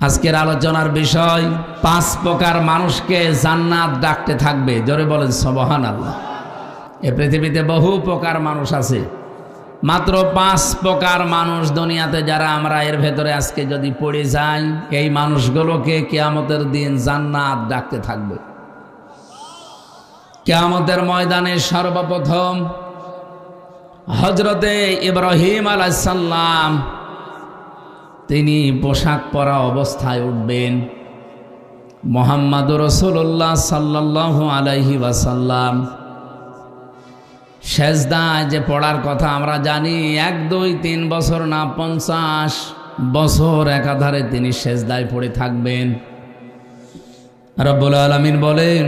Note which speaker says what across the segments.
Speaker 1: আজকের আলোচনার বিষয় 5 প্রকার মানুষকে জান্নাত ডাকতে থাকবে। জোরে বলেন সুবহানাল্লাহ। এই পৃথিবীতে বহু প্রকার মানুষ আছে, মাত্র 5 প্রকার মানুষ দুনিয়াতে যারা আমরা এর ভেতরে আজকে যদি পড়ে যাই, এই মানুষগুলোকে কিয়ামতের দিন জান্নাত ডাকতে থাকবে। কিয়ামতের ময়দানে সর্বপ্রথম হযরতে ইব্রাহিম আলাইহিস সালাম তিনি পোশাক পরা অবস্থায় উঠবেন। মুহাম্মদুর রাসূলুল্লাহ সাল্লাল্লাহু আলাইহি ওয়াসাল্লাম সেজদায় যে পড়ার কথা আমরা জানি, 1, 2, 3 বছর না 50 বছর একাধারে তিনি সেজদায় পড়ে থাকবেন। রব্বুল আলামিন বলেন,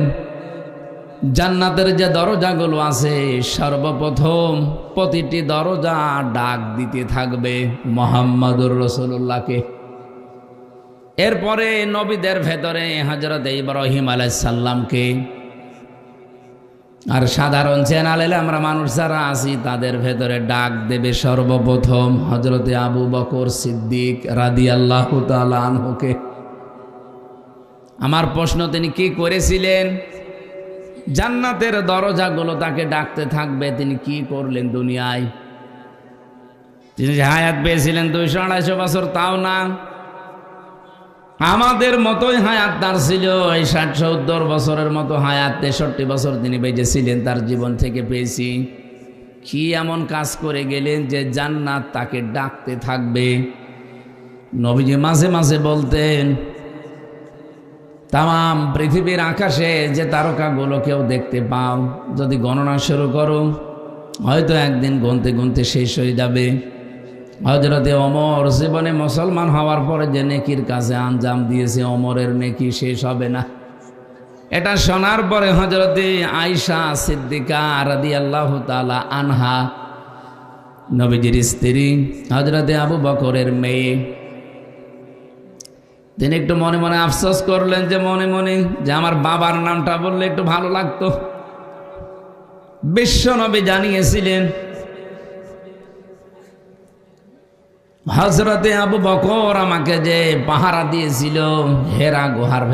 Speaker 1: জান্নাতের যে দরজাগুলো আছে সর্বপ্রথম প্রতিটি দরজা ডাক দিতে থাকবে মুহাম্মদুর রাসূলুল্লাহকে। এরপরে নবীদের ভেতরে হযরত ইব্রাহিম আলাইহিস সালামকে, আর সাধারণ চ্যানেলে আমরা মানুষ যারা আছি তাদের ভেতরে ডাক দেবে সর্বপ্রথম হযরতে আবু বকর সিদ্দিক রাদিয়াল্লাহু তাআলা আনহুকে। আমার প্রশ্ন, তিনি কি করেছিলেন? জান্নাতের দরজাগুলো তাকে ডাকতে থাকবে, তিনি কি করলেন দুনিয়ায়? তিনি যে হায়াত পেয়েছিলেন 200-250 বছর, তাও না, আমাদের মতোই হায়াত তার ছিল। এই 60-70 বছরের মতো হায়াত, 63 বছর তিনি বেঁচেছিলেন, তার জীবন থেকে পেয়েছি। কি এমন কাজ করে গেলেন যে জান্নাত তাকে ডাকতে থাকবে? নবীজি মাঝে মাঝে বলতেন, তাম পৃথিবীর আকাশে যে তারকাগুলো কেউ দেখতে পাও, যদি গণনা শুরু করো হয়তো একদিন গুনতে গুনতে শেষ হয়ে যাবে। হযরতে ওমর জীবনে মুসলমান হওয়ার পরে যে নেকির কাজে আঞ্জাম দিয়েছে, ওমরের নেকি শেষ হবে না। এটা শোনার পরে হযরতে আয়েশা সিদ্দিকা রাদিয়াল্লাহু তাআলা আনহা, নবীজির স্ত্রী, হযরতে আবু বকরের মেয়ে, তিনি একটু মনে মনে আফসোস করলেন যে মনে মনে যে আমার বাবার নামটা বললে একটু ভালো লাগতো। বিশ্ব নবী জানিয়েছিলেন হযরতে আবু বকর আমাকে যে পাহারা দিয়েছিল হেরা গুহার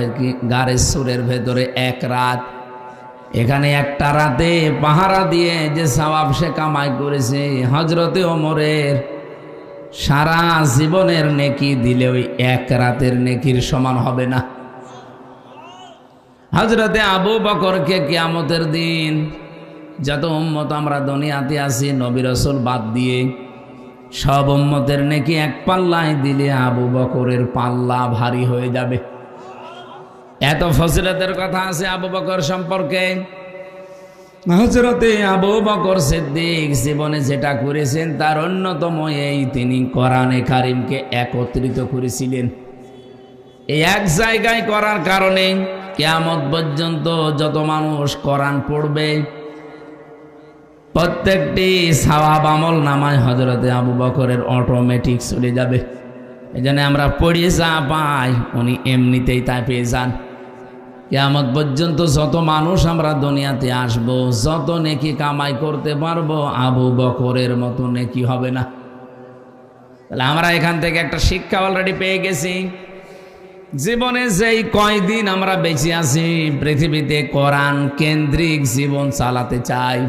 Speaker 1: গারে সুরের ভেতরে 1 রাত, এখানে একটা রাতে পাহারা দিয়ে যে সওয়াব সে কামাই করেছে, হযরতে ওমরের সারা জীবনের নেকি দিলে ওই 1 রাতের নেকির সমান হবে না। হযরতে আবু বকরকে কিয়ামতের দিন যত উম্মত আমরা দুনিয়াতে আছি নবী রাসূল বাদ দিয়ে, সব উম্মতের নেকি এক পাল্লায় দিলে আবু বকরের পাল্লা ভারী হয়ে যাবে। এত ফজিলতের কথা আছে আবু বকর সম্পর্কে। হযরতে আবু বকর সিদ্দিক জীবনে যেটা করেছেন তার অন্যতম এই, তিনি কোরআনে কারিমকে একত্রিত করেছিলেন। এই এক জায়গায় করার কারণে কিয়ামত পর্যন্ত যত মানুষ কোরআন পড়বে প্রত্যেকটি সওয়াব আমল নামায় হযরতে আবু বকরের অটোমেটিক চলে যাবে। এজন্য আমরা পড়িয়ে যা পাই উনি এমনিতেই তাই পেয়ে যান। কিয়ামত পর্যন্ত যত মানুষ আমরা দুনিয়াতে আসব, যত নেকি কামাই করতে পারবো, আবু বকরের মতো নেকি হবে না। তাহলে আমরা এখান থেকে একটা শিক্ষা অলরেডি পেয়ে গেছি। জীবনে যেই কয়দিন আমরা বেঁচে আছি পৃথিবীতে কোরআন কেন্দ্রিক জীবন চালাতে চাই।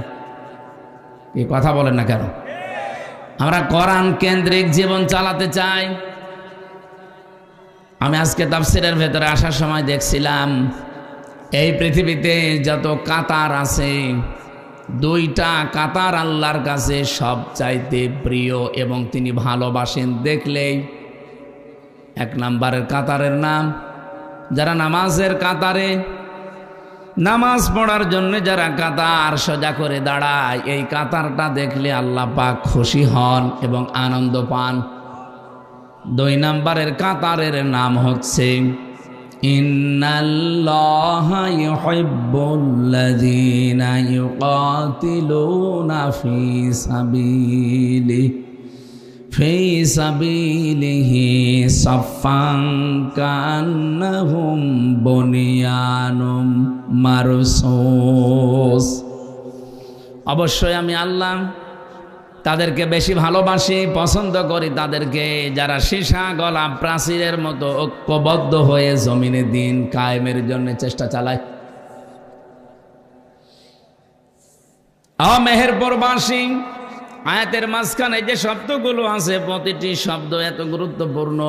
Speaker 1: এই কথা বলেন না কেন? আমরা কোরআন কেন্দ্রিক জীবন চালাতে চাই। আমি আজকে তাফসীরের ভেতরে আসার সময় দেখছিলাম এই পৃথিবীতে যত কাতার আছে, 2টা কাতার আল্লাহর কাছে সবচাইতে প্রিয় এবং তিনি ভালোবাসেন দেখলেই। 1 নম্বরের কাতারের নাম, যারা নামাজের কাতারে, নামাজ পড়ার জন্য যারা কাতার সোজা করে দাঁড়ায়, এই কাতারটা দেখলে আল্লাহ পাক খুশি হন এবং আনন্দ পান। 2 নম্বরের কাতারের নাম হচ্ছে ইন্নাল্লাহা ইউহিব্বুল্লাযীনা ইউকাতিলুনা ফি সাবিলিহি সাফফান কান্নাহুম বুনিয়ানুম মারসুস। অবশ্যই আমি আল্লাহ তাদেরকে বেশি ভালোবাসি, পছন্দ করি তাদেরকে যারা সীসা গলা প্রাচীরের মতো ঐক্যবদ্ধ হয়ে জমিনে দিন কায়েমের জন্য চেষ্টা চালায়। মেহেরপুরবাসী, আয়াতের মাঝখানে যে শব্দগুলো আছে প্রতিটি শব্দ এত গুরুত্বপূর্ণ।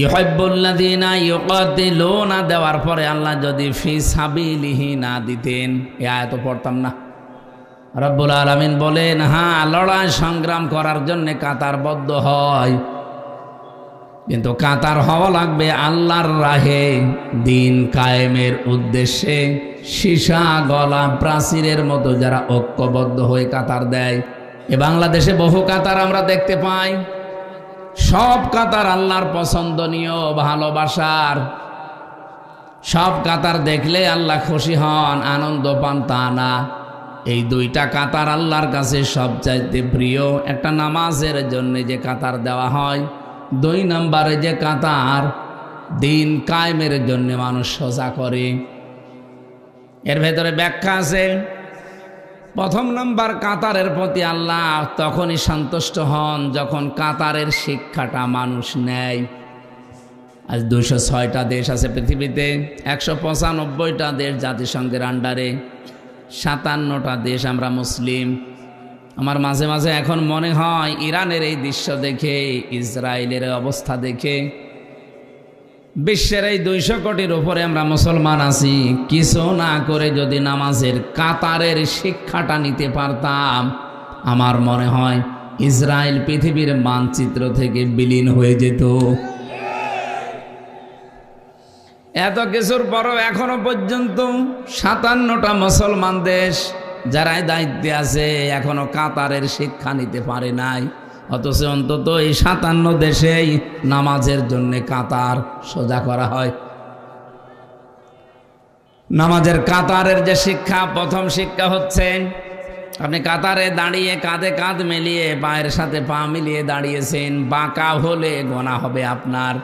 Speaker 1: ইউহিব্বুল্লাযীনা ইউকাতিলুনা দেওয়ার পরে আল্লাহ যদি ফি সাবিলিহি না দিতেন এই আয়াত পড়তাম না। রব্বুল আলামিন বলেন, হ্যাঁ লড়াই সংগ্রাম করার জন্য কাতারবদ্ধ হয়, কিন্তু কাতার হওয়া লাগবে আল্লাহর রাহে দিন কায়েমের উদ্দেশ্যে। সীসা গলা প্রাচীরের মতো যারা ঐক্যবদ্ধ হয়ে কাতার দেয়। এ বাংলাদেশে বহু কাতার আমরা দেখতে পাই, সব কাতার আল্লাহর পছন্দনীয় ভালোবাসার। সব কাতার দেখলে আল্লাহ খুশি হন, আনন্দ পান তা না। এই দুইটা কাতার আল্লাহর কাছে সবচাইতে প্রিয়। একটা নামাজের জন্য যে কাতার দেওয়া হয়, 2 নম্বরে যে কাতার দিন কায়েমের জন্য মানুষ সোজা করে। এর ভেতরে ব্যাখ্যা আছে। 1 নম্বর কাতারের প্রতি আল্লাহ তখনই সন্তুষ্ট হন যখন কাতারের শিক্ষাটা মানুষ নেয়। আজ 206টা দেশ আছে পৃথিবীতে, 195টা দেশ জাতিসংঘের আন্ডারে, 57টা দেশ আমরা মুসলিম। আমার মাঝে মাঝে এখন মনে হয় ইরানের এই দৃশ্য দেখে, ইসরায়েলের অবস্থা দেখে, বিশ্বের এই 200 কোটির উপরে আমরা মুসলমান আছি, কিছু না করে যদি নামাজের কাতারের শিক্ষাটা নিতে পারতাম, আমার মনে হয় ইসরায়েল পৃথিবীর মানচিত্র থেকে বিলীন হয়ে যেত। এত কিছুর পরও এখনো পর্যন্ত 57টা মুসলমান দেশ যারা দায়িত্বে আছে এখনো কাতারের শিক্ষা নিতে পারে নাই। অথচ অন্তত এই 57 দেশেই নামাজের জন্য কাতার সোজা করা হয়। নামাজের কাতারের যে শিক্ষা, প্রথম শিক্ষা হচ্ছে আপনি কাতারে দাঁড়িয়ে কাঁধে কাঁধ মিলিয়ে পায়ের সাথে পা মিলিয়ে দাঁড়িয়েছেন, বাঁকা হলে গোনা হবে আপনার।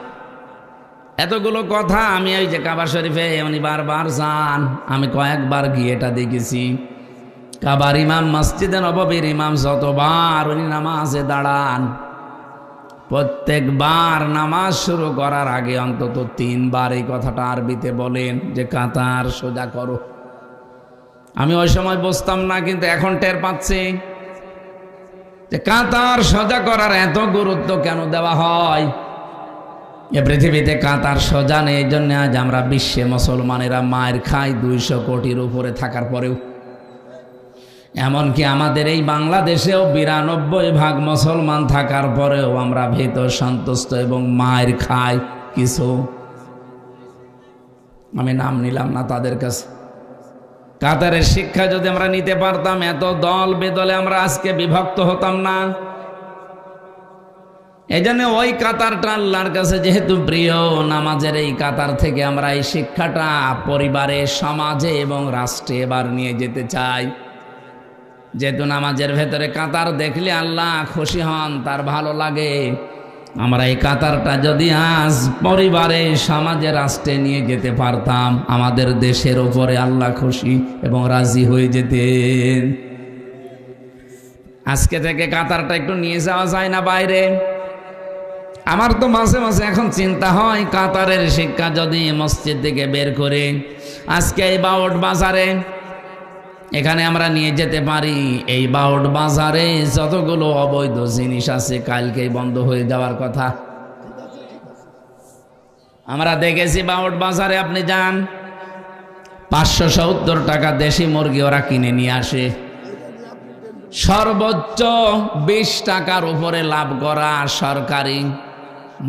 Speaker 1: এতগুলো কথা আমি ওই যে কাবা শরীফে উনি বারবার যান, আমি কয়েকবার গিয়ে এটা দেখেছি। কাবার ইমাম, মসজিদে নববীর ইমাম যতবার উনি নামাজে দাঁড়ান, প্রত্যেকবার নামাজ শুরু করার আগে অন্তত 3 বার এই কথাটা আরবিতে বলেন যে কাতার সোজা করো। আমি ওই সময় বুঝতাম না, কিন্তু এখন টের পাচ্ছি যে কাতার সোজা করার এত গুরুত্ব কেন দেওয়া হয়। এ পৃথিবীতে কাতার সোজা নেই, এই জন্য আজ আমরা বিশ্বে মুসলমানেরা মায়ের খাই 200 কোটির উপরে থাকার পরেও। এমনকি আমাদের এই বাংলাদেশেও 92% মুসলমান থাকার পরেও আমরা ভীত সন্তুষ্ট এবং মায়ের খাই কিছু, আমি নাম নিলাম না তাদের কাছে। কাতারের শিক্ষা যদি আমরা নিতে পারতাম, এত দল বেদলে আমরা আজকে বিভক্ত হতাম না। এই জন্য ওই কাতারটা আল্লাহর কাছে যেহেতু প্রিয়, নামাজের এই কাতার থেকে আমরা এই শিক্ষাটা পরিবারে, সমাজে এবং রাষ্ট্রে এবার নিয়ে যেতে চাই। যেহেতু নামাজের ভেতরে কাতার দেখলে আল্লাহ খুশি হন, তার ভালো লাগে, আমরা এই কাতারটা যদি আজ পরিবারে, সমাজে, রাষ্ট্রে নিয়ে যেতে পারতাম, আমাদের দেশের উপরে আল্লাহ খুশি এবং রাজি হয়ে যেতেন। আজকে থেকে কাতারটা একটু নিয়ে যাওয়া যায় না বাইরে? আমার তো মাঝে মাঝে এখন চিন্তা হয়, কাতারের শিক্ষা যদি মসজিদ থেকে বের করে আজকে এই বাউট বাজারে এখানে আমরা নিয়ে যেতে পারি। এই বাউট বাজারে যতগুলো অবৈধ জিনিস আছে কালকেই বন্ধ হয়ে যাওয়ার কথা। আমরা দেখেছি বাউট বাজারে আপনি যান, 570 টাকা দেশি মুরগি ওরা কিনে নিয়ে আসে। সর্বোচ্চ 20 টাকার উপরে লাভ করা সরকারি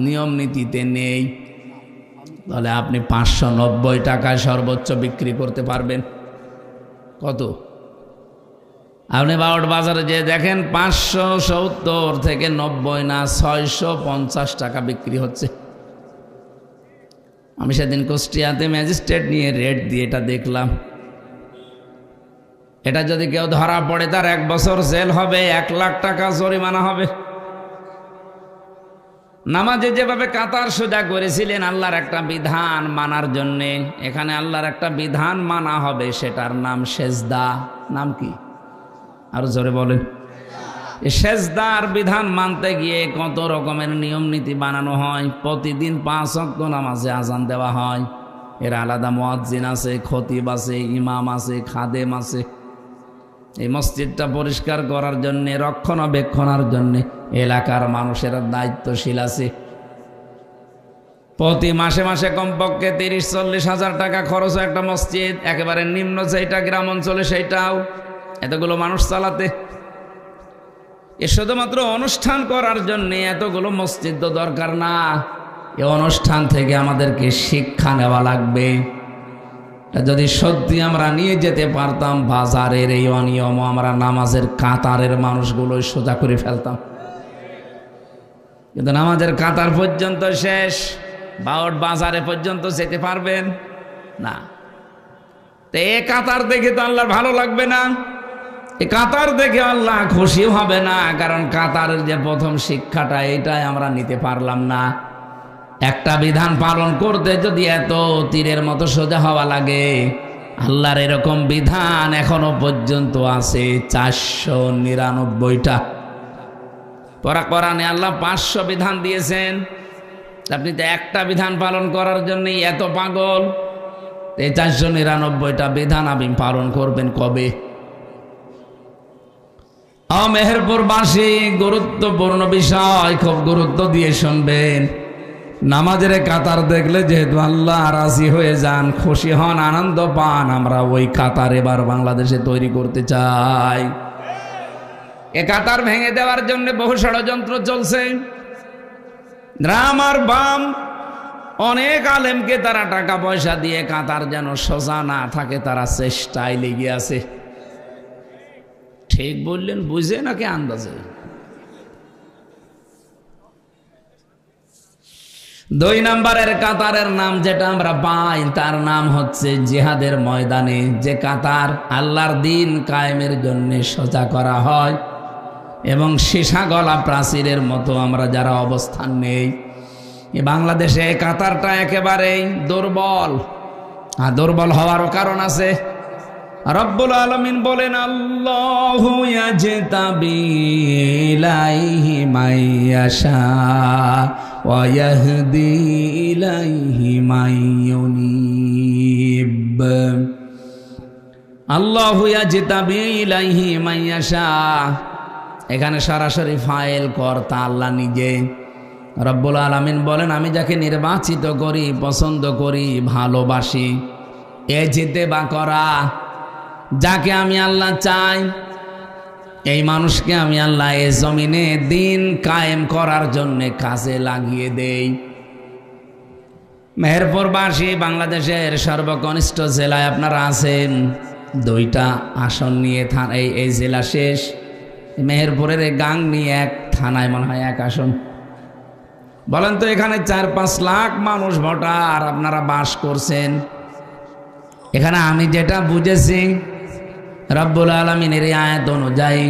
Speaker 1: নিয়ম নীতিতে নেই। তাহলে আপনি 590 টাকায় সর্বোচ্চ বিক্রি করতে পারবেন। কত? আপনি বাউট বাজারে যে দেখেন 570 থেকে 90 না 650 টাকা বিক্রি হচ্ছে। আমি সেদিন কুষ্টিয়াতে ম্যাজিস্ট্রেট নিয়ে রেট দিয়ে এটা দেখলাম। এটা যদি কেউ ধরা পড়ে তার 1 বছর জেল হবে, 1 লাখ টাকা জরিমানা হবে। নামাজে যেভাবে কাতার সোজা করেছিলেন আল্লাহর একটা বিধান মানার জন্যে, এখানে আল্লাহর একটা বিধান মানা হবে, সেটার নাম সেজদা। নাম কি? আর জোরে বলেন। সেজদার বিধান মানতে গিয়ে কত রকমের নিয়ম নীতি বানানো হয়। প্রতিদিন 5 ওয়াক্ত নামাজে আজান দেওয়া হয়। এর আলাদা মুয়াজ্জিন আছে, খতিব আছে, ইমাম আছে, খাদেম আছে। এই মসজিদটা পরিষ্কার করার জন্যে, রক্ষণাবেক্ষণার জন্যে এলাকার মানুষের দায়িত্বশীল আছে। প্রতি মাসে মাসে কমপক্ষে 30-40 হাজার টাকা খরচ হয় একটা মসজিদ। একেবারে নিম্ন যেটা গ্রাম অঞ্চলে সেইটাও এতগুলো মানুষ চালাতে। এ শুধুমাত্র অনুষ্ঠান করার জন্য এতগুলো মসজিদ তো দরকার না। এই অনুষ্ঠান থেকে আমাদেরকে শিক্ষা নেওয়া লাগবে। যদি সত্যি আমরা নিয়ে যেতে পারতাম, বাজারের এই অনিয়ম আমরা নামাজের কাতারের মানুষগুলো সোজা করে ফেলতাম। কিন্তু নামাজের কাতার পর্যন্ত শেষ, বাউট বাজারে পর্যন্ত যেতে পারবেন না। তো এ কাতার দেখে তো আল্লাহর ভালো লাগবে না, এ কাতার দেখে আল্লাহ খুশি হবে না। কারণ কাতারের যে প্রথম শিক্ষাটা, এটাই আমরা নিতে পারলাম না। একটা বিধান পালন করতে যদি এত তীরের মতো সোজা হওয়া লাগে, আল্লাহর এরকম বিধান এখনো পর্যন্ত আছে 499টা। কোরআনে আল্লাহ 500 বিধান দিয়েছেন। আপনি তো একটা বিধান পালন করার জন্য এত পাগল। এই 499টা বিধান আপনি পালন করবেন কবে? মেহেরপুরবাসী, গুরুত্বপূর্ণ বিষয়, খুব গুরুত্ব দিয়ে শুনবেন। নামাজের কাতার দেখলে যেহেতু আল্লাহ রাজি হয়ে যান, খুশি হন, আনন্দ পান, আমরা ওই কাতার এবার বাংলাদেশে তৈরি করতে চাই। এ কাতার ভেঙে দেওয়ার জন্য বহু ষড়যন্ত্র চলছে। রাম আর বাম অনেক আলেমকে তারা টাকা পয়সা দিয়ে কাতার যেন সোজা না থাকে তারা চেষ্টায় লেগে আছে। ঠিক বললেন বুঝে নাকি আন্দাজে? 2 নম্বরের কাতারের নাম যেটা আমরা পাই, তার নাম হচ্ছে জিহাদের ময়দানে যে কাতার আল্লাহর দিন কায়েমের জন্য সোজা করা হয়। এবং সীসা গলা প্রাচীরের মতো আমরা যারা অবস্থান নেই, এই বাংলাদেশে কাতারটা একেবারেই দুর্বল। আর দুর্বল হওয়ারও কারণ আছে। রব্বুল আলামিন বলেন, আল্লাহু ইয়াজতাবি ইলাইহি মাইয়াশা ওয়া ইয়াহদি ইলাইহি মাইয়ুনিব। আল্লাহু ইয়াজতাবি ইলাইহি মাইয়াশা, এখানে সরাসরি ফাইল কর্তা আল্লাহ নিজে। রব্বুল আলামিন বলেন, আমি যাকে নির্বাচিত করি, পছন্দ করি, ভালোবাসি। এ যেতে বা করা, যাকে আমি আল্লাহ চাই, এই মানুষকে আমি আল্লাহ এ জমিনে দিন কায়েম করার জন্য কাজে লাগিয়ে দেই। মেহেরপুরবাসী, বাংলাদেশের সর্বকনিষ্ঠ জেলায় আপনারা আছেন। 2টা আসন নিয়ে এই জেলা শেষ। মেহেরপুরের গাং নিয়ে 1 থানায় মনে হয় 1 আসন। বলেন তো, এখানে 4-5 লাখ মানুষ ভোটার আপনারা বাস করছেন। এখানে আমি যেটা বুঝেছি, রব্বুল আলামিনের আয়াত অনুযায়ী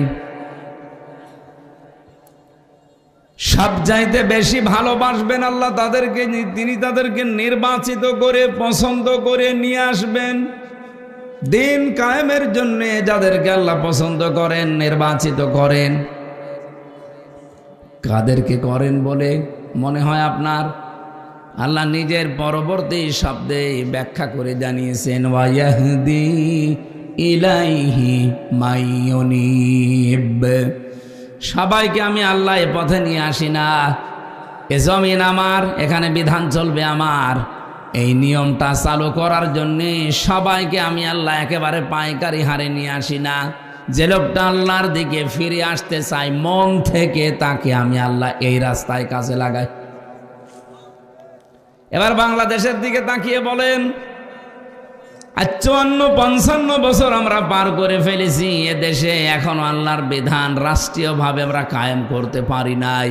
Speaker 1: সব চাইতে বেশি ভালোবাসবেন আল্লাহ তাদেরকে, তিনি তাদেরকে নির্বাচিত করে পছন্দ করে নিয়ে আসবেন দিন কায়েমের জন্য। যাদেরকে আল্লাহ পছন্দ করেন, নির্বাচিত করেন, কাদেরকে করেন বলে মনে হয় আপনার? আল্লাহ নিজের পরবর্তী শব্দে ব্যাখ্যা করে জানিয়েছেন, ওয়া ইয়াহদি ইলাইহি মাইয়ুনিব। সবাইকে আমি আল্লাহ এ পথে নিয়ে আসি না। এ জমিন আমার, এখানে বিধান চলবে আমার। এই নিয়মটা চালু করার জন্যে সবাইকে আমি আল্লাহ একেবারে পাইকারি হারে নিয়ে আসি না। যে লোকটা আল্লাহর দিকে ফিরে আসতে চাই মন থেকে, তাকে আমি আল্লাহ এই রাস্তায় কাজে লাগাই। এবার বাংলাদেশের দিকে তাকিয়ে বলেন, 54-55 বছর আমরা পার করে ফেলেছি। এ দেশে এখনো আল্লাহর বিধান রাষ্ট্রীয়ভাবে আমরা কায়েম করতে পারি নাই।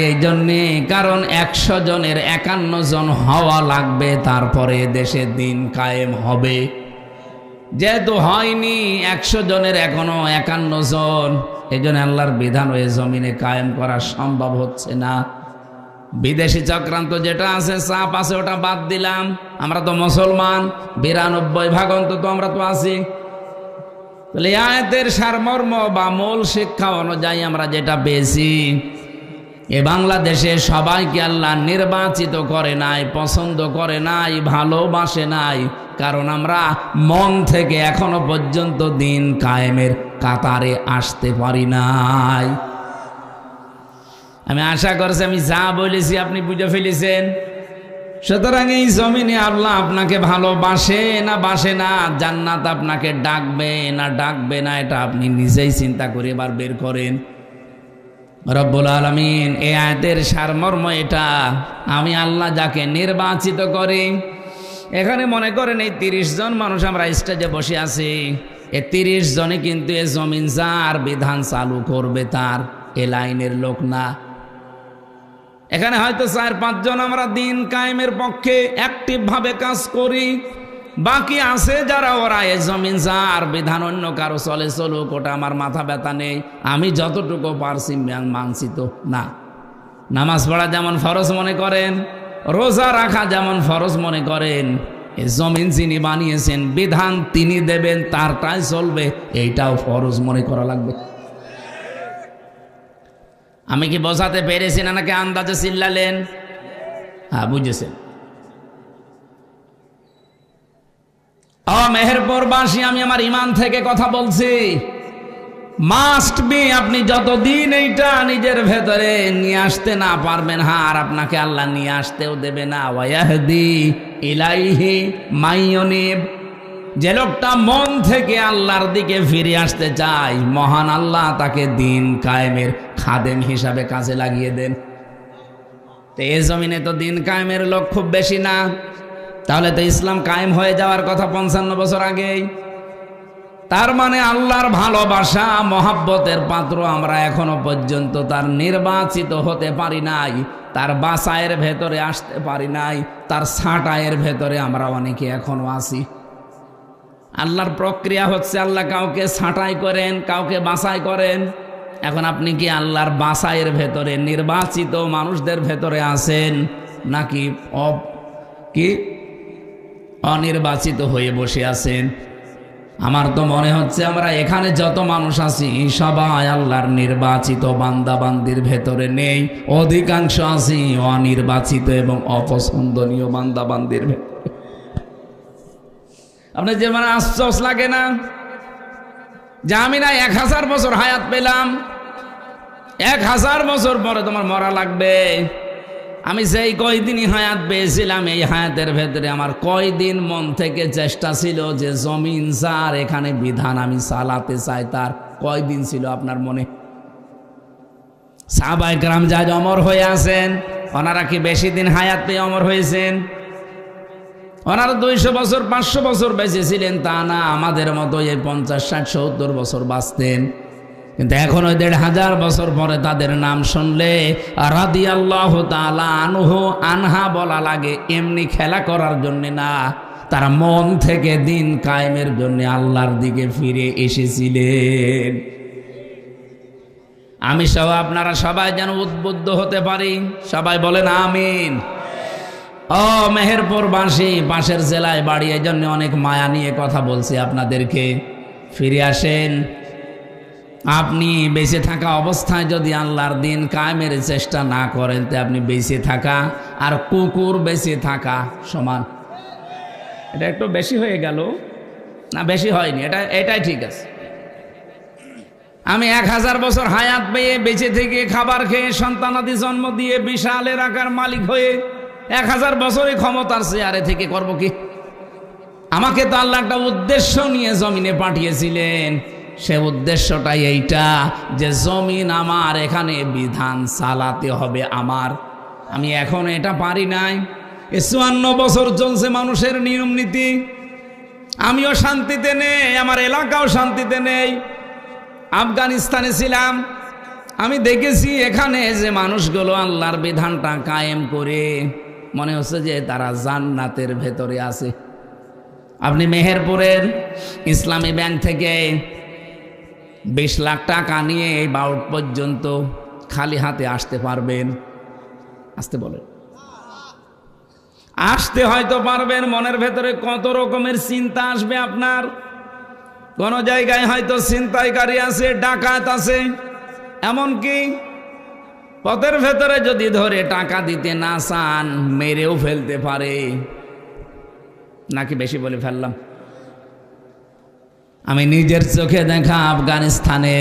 Speaker 1: এই জন্যে, কারণ 100 জনের 51 জন হওয়া লাগবে, তারপরে দেশে দিন কায়েম হবে। যেহেতু হয়নি, 100 জনের এখনো 51 জন, এই জন্য আল্লাহর বিধান ওই জমিনে কায়েম করা সম্ভব হচ্ছে না। বিদেশি চক্রান্ত যেটা আছে, চাপ আছে, ওটা বাদ দিলাম। আমরা তো মুসলমান, 92% অন্তত আমরা তো আছি। তাহলে আয়াতের সারমর্ম বা মূল শিক্ষা অনুযায়ী আমরা যেটা পেয়েছি, এ বাংলাদেশে সবাইকে আল্লাহ নির্বাচিত করে নাই, পছন্দ করে নাই, ভালোবাসে নাই, কারণ আমরা মন থেকে এখনো পর্যন্ত দিন কায়েমের কাতারে আসতে পারি নাই। আমি আশা করছি আমি যা বলেছি আপনি বুঝে ফেলেছেন। সুতরাং এই জমিনে আল্লাহ আপনাকে ভালোবাসে না বাসে না, জান্নাত আপনাকে ডাকবে না ডাকবে না, এটা আপনি নিজেই চিন্তা করে এবার বের করেন। রব্বুল আলামিন এই আয়াতের সারমর্ম এটা, আমি আল্লাহ যাকে নির্বাচিত করি। এখানে মনে করেন এই 30 জন মানুষ আমরা স্টেজে বসে আছি, এই 30 জনে কিন্তু এ জমিন যার বিধান চালু করবে তার এ লাইনের লোক না। এখানে হয়তো 4-5 জন আমরা দিন কায়েমের পক্ষে অ্যাক্টিভ ভাবে কাজ করি, বাকি আছে যারা ওরা এ জমিন যার বিধান অন্য কারো চলে চলুক, ওটা আমার মাথা ব্যথা নেই, আমি যতটুকু পারছি মানছি তো না। নামাজ পড়া যেমন ফরজ মনে করেন, রোজা রাখা যেমন ফরজ মনে করেন, এ জমিন যিনি বানিয়েছেন বিধান তিনি দেবেন, তারটাই চলবে, এইটাও ফরজ মনে করা লাগবে। আমি কি বোঝাতে পেরেছি না নাকি আন্দাজে চিল্লালেন? হ্যাঁ বুঝেছেন। মেহেরপুরবাসী, আমি আমার ইমান থেকে কথা বলছি। মাস্ট বি আপনি যতদিন এইটা নিজের ভেতরে নিয়ে আসতে না পারবেন, আর আপনাকে আল্লাহ নিয়ে আসতেও দেবে না। ওয়াহদি ইলাইহি মাইয়ুনিব, যে লোকটা মন থেকে আল্লাহর দিকে ফিরে আসতে চায়, মহান আল্লাহ তাকে দিন কায়েমের খাদেম হিসাবে কাজে লাগিয়ে দেন। তো এই জমিনে তো দিন কায়েমের লোক খুব বেশি না, তাহলে তো ইসলাম কায়েম হয়ে যাওয়ার কথা 55 বছর আগেই। তার মানে আল্লাহর ভালোবাসা মহাব্বতের পাত্র আমরা এখনো পর্যন্ত তার নির্বাচিত হতে পারি নাই, তার বাসায়ের ভেতরে আসতে পারি নাই, তার ছাঁটাইয়ের ভেতরে আমরা অনেকে এখনো আছি। আল্লাহর প্রক্রিয়া হচ্ছে আল্লাহ কাউকে ছাঁটাই করেন, কাউকে বাছাই করেন। এখন আপনি কি আল্লাহর বাছাইয়ের ভেতরে নির্বাচিত মানুষদের ভেতরে আছেন, নাকি অনির্বাচিত হয়ে বসে আছেন? আমার তো মনে হচ্ছে আমরা এখানে যত মানুষ আছি সবাই আল্লাহর নির্বাচিত বান্দা বান্দির ভেতরে নেই, অধিকাংশ আছি অনির্বাচিত এবং অপছন্দনীয় বান্দা বান্দির ভেতরে। আপনার যে মানে আশ্চর্য লাগে না যে আমি না 1000 বছর হায়াত পেলাম, 1000 বছর পরে তোমার মরা লাগবে। আমি সেই কয়দিনই হায়াত পেয়েছিলাম, এই হায়াতের ভেতরে আমার কয়দিন মন থেকে চেষ্টা ছিল যে জমিন যার এখানে বিধান আমি চালাতে চাই, তার কয়দিন ছিল আপনার মনে? সাহাবায়ে কেরাম যা অমর হয়ে আছেন, ওনারা কি বেশি দিন হায়াত পেয়ে অমর হয়েছেন? ওনারা 200 বছর 500 বছর বেঁচে ছিলেন তা না, আমাদের মতো এই 50, 60, 70 বছর বাঁচতেন। কিন্তু এখন ওই 1500 বছর পরে তাদের নাম শুনলে রাদিয়াল্লাহু তাআলা আনহু আনহা বলা লাগে, এমনি খেলা করার জন্য না, তারা মন থেকে দিন কায়েমের জন্য আল্লাহর দিকে ফিরে এসেছিলেন। আমি সহ আপনারা সবাই যেন উদ্বুদ্ধ হতে পারি, সবাই বলেন আমিন। মেহেরপুরবাসী, পাশের জেলায় বাড়ি, এই জন্য অনেক মায়া নিয়ে কথা বলছি আপনাদেরকে। ফিরে আসেন। আপনি বেঁচে থাকা অবস্থায় যদি আল্লাহর দিন কায়েমের চেষ্টা না করেন, তো আপনি বেঁচে থাকা আর কুকুর বেঁচে থাকা সমান। এটা একটু বেশি হয়ে গেল না? বেশি হয়নি, এটাই ঠিক আছে। আমি 1000 বছর হায়াত পেয়ে বেঁচে থেকে খাবার খেয়ে সন্তানাদি জন্ম দিয়ে বিশালের আকার মালিক হয়ে 1000 বছরই ক্ষমতার চেয়ারে থেকে করব কি? আমাকে তো আল্লাহ একটা উদ্দেশ্য নিয়ে জমিনে পাঠিয়েছিলেন। সে উদ্দেশ্যটাই এইটা যে জমিন আমার, এখানে বিধান চালাতে হবে আমার। আমি এখন এটা পারি নাই। 54 বছর চলছে মানুষের নিয়ম নীতি, আমিও শান্তিতে নেই, আমার এলাকাও শান্তিতে নেই। আফগানিস্তানে ছিলাম, আমি দেখেছি এখানে যে মানুষগুলো আল্লাহর বিধানটা কায়েম করে মনে হচ্ছে যে তারা জান্নাতের ভেতরে আছে। আপনি মেহেরপুরের ইসলামী ব্যাংক থেকে 20 লাখ টাকা নিয়ে এই বাউট পর্যন্ত খালি হাতে আসতে পারবেন? আসতে বলেন। আসতে হয়তো পারবেন, মনের ভেতরে কত রকমের চিন্তা আসবে আপনার। কোন জায়গায় হয়তো ছিনতাইকারী আছে, ডাকাত আছে, এমনকি পথের ভেতরে যদি ধরে টাকা দিতে না চান মেরেও ফেলতে পারে। নাকি বেশি বলে ফেললাম? আমি নিজের চোখে দেখা আফগানিস্তানে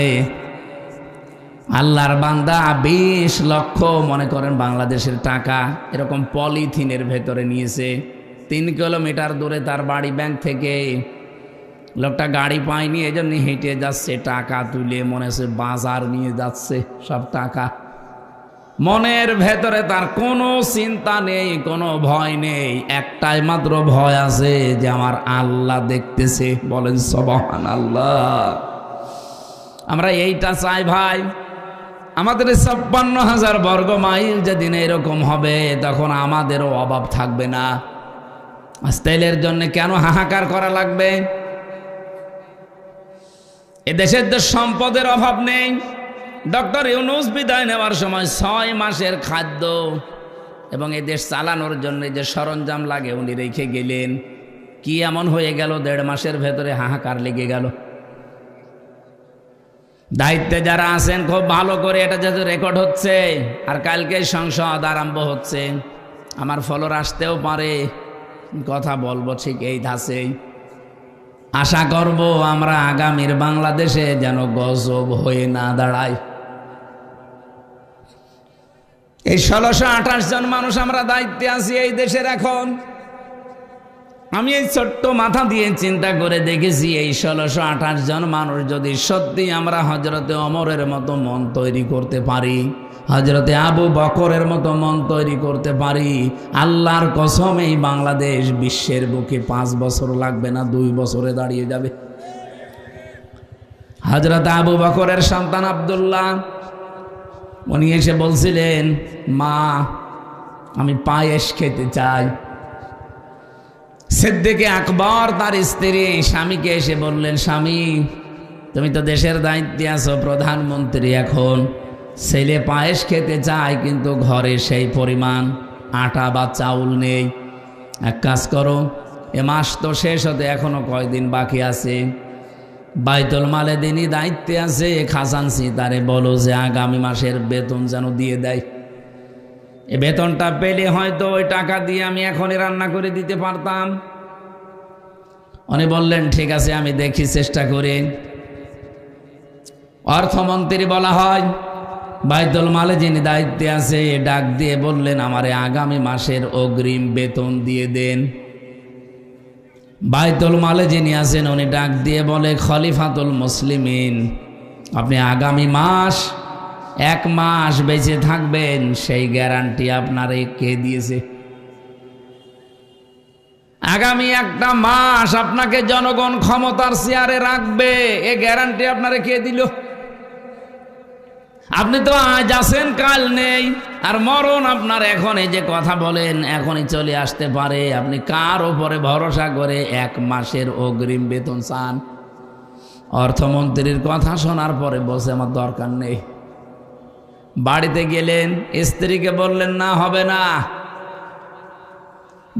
Speaker 1: আল্লাহর বান্দা 20 লক্ষ মনে করেন বাংলাদেশের টাকা এরকম পলিথিনের ভেতরে নিয়েছে। 3 কিলোমিটার দূরে তার বাড়ি ব্যাংক থেকে। লোকটা গাড়ি পায়নি, এই জন্য হেঁটে যাচ্ছে, টাকা তুলে মনে হচ্ছে বাজার নিয়ে যাচ্ছে সব টাকা। মনের ভেতরে তার কোনো চিন্তা নেই, কোনো ভয় নেই, একটাই মাত্র ভয় আছে যে আমার আল্লাহ দেখতেছে। বলেন সুবহানাল্লাহ। আমরা এইটা চাই ভাই। আমাদের 56,000 বর্গ মাইল যেদিন এরকম হবে তখন আমাদেরও অভাব থাকবে না। আজ তেলের জন্য কেন হাহাকার করা লাগবে? এদেশের তো সম্পদের অভাব নেই। ডক্টর ইউনূস বিদায় নেওয়ার সময় 6 মাসের খাদ্য এবং এই দেশ চালানোর জন্য যে সরঞ্জাম লাগে উনি রেখে গেলেন। কি এমন হয়ে গেল 1.5 মাসের ভেতরে হাহাকার লেগে গেল? দায়িত্বে যারা আছেন খুব ভালো করে এটা যেহেতু রেকর্ড হচ্ছে, আর কালকে সংসদ আরম্ভ হচ্ছে, আমার ফলোর আসতেও পারে, কথা বলবো ঠিক এই ধাঁচেই। আশা করব আমরা আগামীর বাংলাদেশে যেন গজব হয়ে না দাঁড়ায়। এই 1628 জন মানুষ আমরা দায়িত্বে আছি এই দেশের। এখন আমি এই ছোট্ট মাথা দিয়ে চিন্তা করে দেখেছি, এই 1628 জন মানুষ যদি সত্যি আমরা হযরতে ওমরের মতো মন তৈরি করতে পারি, হযরতে আবু বকরের মতো মন তৈরি করতে পারি, আল্লাহর কসম এই বাংলাদেশ বিশ্বের বুকে 5 বছর লাগবে না, 2 বছরে দাঁড়িয়ে যাবে। হযরত আবু বকরের সন্তান আব্দুল্লাহ উনি এসে বলছিলেন, মা আমি পায়েস খেতে চাই। সিদ্দিকে আকবর তার স্ত্রী স্বামীকে এসে বললেন, স্বামী তুমি তো দেশের দায়িত্বে আছো, প্রধানমন্ত্রী, এখন ছেলে পায়েস খেতে চায় কিন্তু ঘরে সেই পরিমাণ আটা বা চাউল নেই। এক কাজ করো, এ মাস তো শেষ হতে এখনো কয়দিন বাকি আছে, বাইতুল মালে দিনই দায়িত্বে আছে, খাজানসি তারে বলো যে আগামী মাসের বেতন যেন দিয়ে দেয়। এই বেতনটা পেলে হয়তো ওই টাকা দিয়ে আমি এখনই রান্না করে দিতে পারতাম। উনি বললেন ঠিক আছে আমি দেখি চেষ্টা করে। অর্থমন্ত্রী বলা হয়, বাইতুল মালে যিনি দায়িত্বে আছে ডাক দিয়ে বললেন আমারে আগামী মাসের অগ্রিম বেতন দিয়ে দেন। বাইতুল মালে যিনি আছেন উনি ডাক দিয়ে বলে, খলিফাতুল মুসলিমিন আপনি আগামী মাস 1 মাস বেঁচে থাকবেন সেই গ্যারান্টি আপনারে কে দিয়েছে? আগামী 1টা মাস আপনাকে জনগণ ক্ষমতার চেয়ারে রাখবে, এ গ্যারান্টি আপনারে কে দিল? আপনি তো আজ আছেন কাল নেই, আর মরণ আপনার এখন এই যে কথা বলেন এখনই চলে আসতে পারে। আপনি কার উপরে ভরসা করে 1 মাসের অগ্রিম বেতন চান? অর্থমন্ত্রীর কথা শোনার পরে বসে আমার দরকার নেই। বাড়িতে গেলেন, স্ত্রীকে বললেন না হবে না,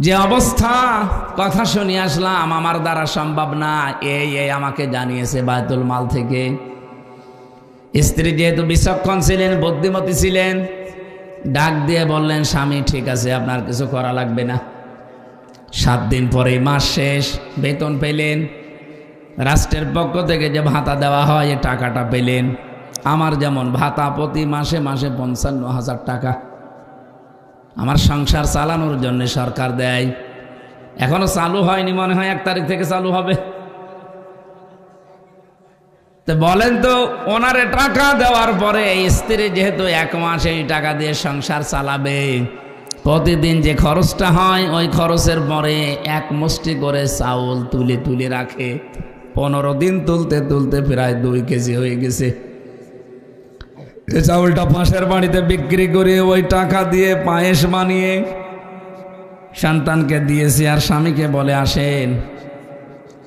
Speaker 1: যে অবস্থা কথা শুনে আসলাম আমার দ্বারা সম্ভব না, এই আমাকে জানিয়েছে বাইতুল মাল থেকে। স্ত্রী যেহেতু বিচক্ষণ ছিলেন, বুদ্ধিমতী ছিলেন, ডাক দিয়ে বললেন স্বামী ঠিক আছে আপনার কিছু করা লাগবে না। 7 দিন পরে মাস শেষ, বেতন পেলেন, রাষ্ট্রের পক্ষ থেকে যে ভাতা দেওয়া হয় এই টাকাটা পেলেন। আমার যেমন ভাতা প্রতি মাসে মাসে 55,000 টাকা আমার সংসার চালানোর জন্য সরকার দেয়। এখনো চালু হয়নি, মনে হয় 1 তারিখ থেকে চালু হবে। তো বলেন তো ওনারে টাকা দেওয়ার পরে স্ত্রী যেহেতু 1 মাস এই টাকা দিয়ে সংসার চালাবে, প্রতিদিন যে খরচটা হয় ওই খরচের পরে 1 মুষ্টি করে চাউল তুলে তুলে রাখে। 15 দিন তুলতে তুলতে প্রায় 2 কেজি হয়ে গেছে। এই চাউলটা পাশের বাড়িতে বিক্রি করে ওই টাকা দিয়ে পায়েস বানিয়ে সন্তানকে দিয়েছে, আর স্বামীকে বলে আসেন।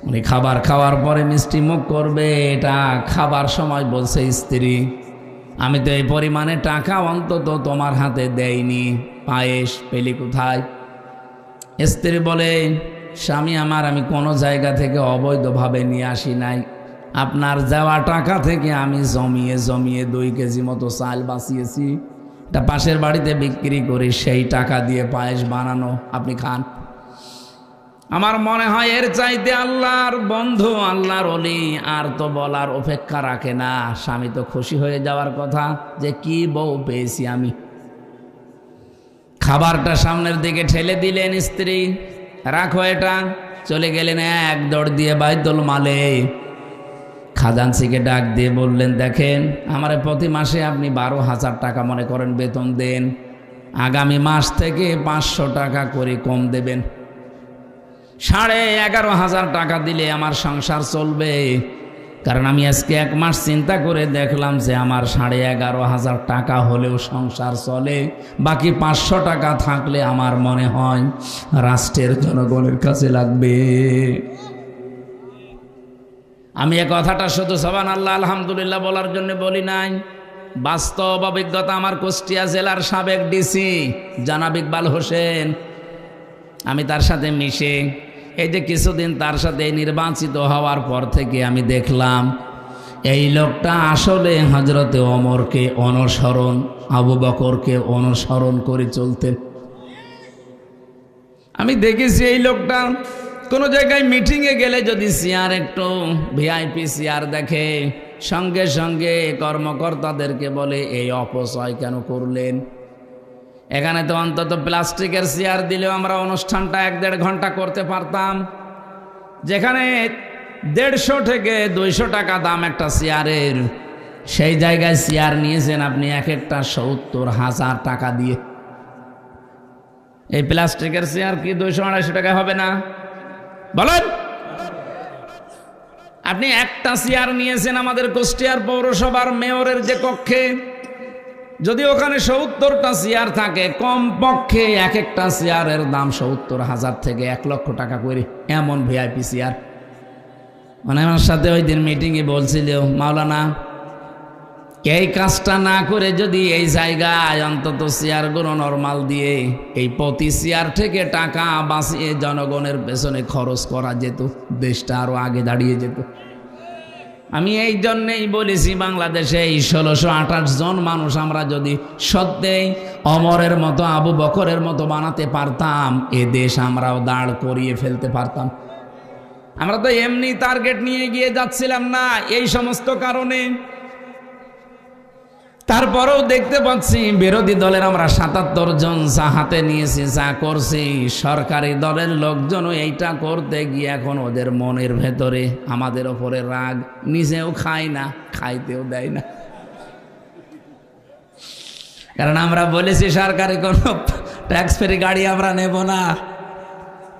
Speaker 1: উনি খাবার খাওয়ার পরে মিষ্টি মুখ করবে, এটা খাবার সময় বলছে স্ত্রী আমি তো এই পরিমাণে টাকা অন্তত তোমার হাতে দেইনি, পায়েস পেলি কোথায়? স্ত্রী বলে স্বামী আমার আমি কোনো জায়গা থেকে অবৈধভাবে নিয়ে আসি নাই, আপনার দেওয়া টাকা থেকে আমি জমিয়ে জমিয়ে 2 কেজি মতো চাল বাঁচিয়েছি, এটা পাশের বাড়িতে বিক্রি করে সেই টাকা দিয়ে পায়েস বানানো, আপনি খান। আমার মনে হয় এর চাইতে আল্লাহর বন্ধু, আল্লাহর ওলি আর তো বলার অপেক্ষা রাখে না। স্বামী তো খুশি হয়ে যাওয়ার কথা যে কি বউ পেয়েছি আমি। খাবারটা সামনের দিকে ঠেলে দিলেন স্ত্রী, রাখো এটা, চলে গেলেন এক দৌড় দিয়ে বাইতুল মালে। খাজানসিকে ডাক দিয়ে বললেন, দেখেন আমার প্রতি মাসে আপনি 12,000 টাকা মনে করেন বেতন দেন, আগামী মাস থেকে 500 টাকা করে কম দেবেন। 11,500 টাকা দিলে আমার সংসার চলবে, কারণ আমি আজকে 1 মাস চিন্তা করে দেখলাম যে আমার 11,500 টাকা হলেও সংসার চলে, বাকি 500 টাকা থাকলে আমার মনে হয় রাষ্ট্রের জনগণের কাছে লাগবে। আমি এ কথাটা শুধু সুবহানাল্লাহ আলহামদুলিল্লাহ বলার জন্য বলি নাই, বাস্তব অভিজ্ঞতা। আমার কুষ্টিয়া জেলার সাবেক ডিসি জনাব ইকবাল হোসেন, আমি তার সাথে মিশে এই যে কিছুদিন তার সাথে নির্বাচিত হওয়ার পর থেকে আমি দেখলাম এই লোকটা আসলে হযরতে ওমরকে অনুসরণ, আবু বকরকে অনুসরণ করে চলতেন। আমি দেখেছি এই লোকটা কোনো জায়গায় মিটিংয়ে গেলে যদি চেয়ার একটু ভিআইপি চেয়ার দেখে, সঙ্গে সঙ্গে কর্মকর্তাদেরকে বলে এই অপচয় কেন করলেন, এখানে তো অন্তত প্লাস্টিকের চেয়ার দিলেও আমরা অনুষ্ঠানটা 1-1.5 ঘন্টা করতে পারতাম, যেখানে 150 থেকে 200 টাকা দাম একটা চেয়ারের, সেই জায়গায় চেয়ার নিয়েছেন আপনি এক একটা 70,000 টাকা দিয়ে। এই প্লাস্টিকের চেয়ার কি 200-250 টাকা হবে না বলেন? আপনি একটা চেয়ার নিয়েছেন আমাদের কুষ্টিয়ার পৌরসভার মেয়রের যে কক্ষে, যদি ওখানে 70টা চেয়ার থাকে, কমপক্ষে এক একটা চেয়ারের দাম 70,000 থেকে 1 লক্ষ টাকা করে, এমন ভিআইপি চেয়ার। মানে আমার সাথে ওই দিন মিটিংয়ে বলছিল, মাওলানা এই কাজটা না করে যদি এই জায়গায় অন্তত চেয়ারগুলো নরমাল দিয়ে এই প্রতি চেয়ার থেকে টাকা বাঁচিয়ে জনগণের পেছনে খরচ করা যেত, দেশটা আরো আগে দাঁড়িয়ে যেত। আমি এই জন্যেই বলেছি, বাংলাদেশে এই 1628 জন মানুষ আমরা যদি সত্যিই ওমরের মতো, আবু বকরের মতো বানাতে পারতাম, এ দেশ আমরাও দাঁড় করিয়ে ফেলতে পারতাম। আমরা তো এমনি টার্গেট নিয়ে গিয়ে যাচ্ছিলাম না এই সমস্ত কারণে। তারপরেও দেখতে পাচ্ছি বিরোধী দলের আমরা 77 জন যা হাতে নিয়েছি, যা করছি, সরকারি দলের লোকজনও এইটা করতে গিয়ে এখন ওদের মনের ভেতরে আমাদের ওপরে রাগ, নিজেও খায় না, খাইতেও দেয় না। কারণ আমরা বলেছি সরকারি কোনো ট্যাক্স ফ্রি গাড়ি আমরা নেব না,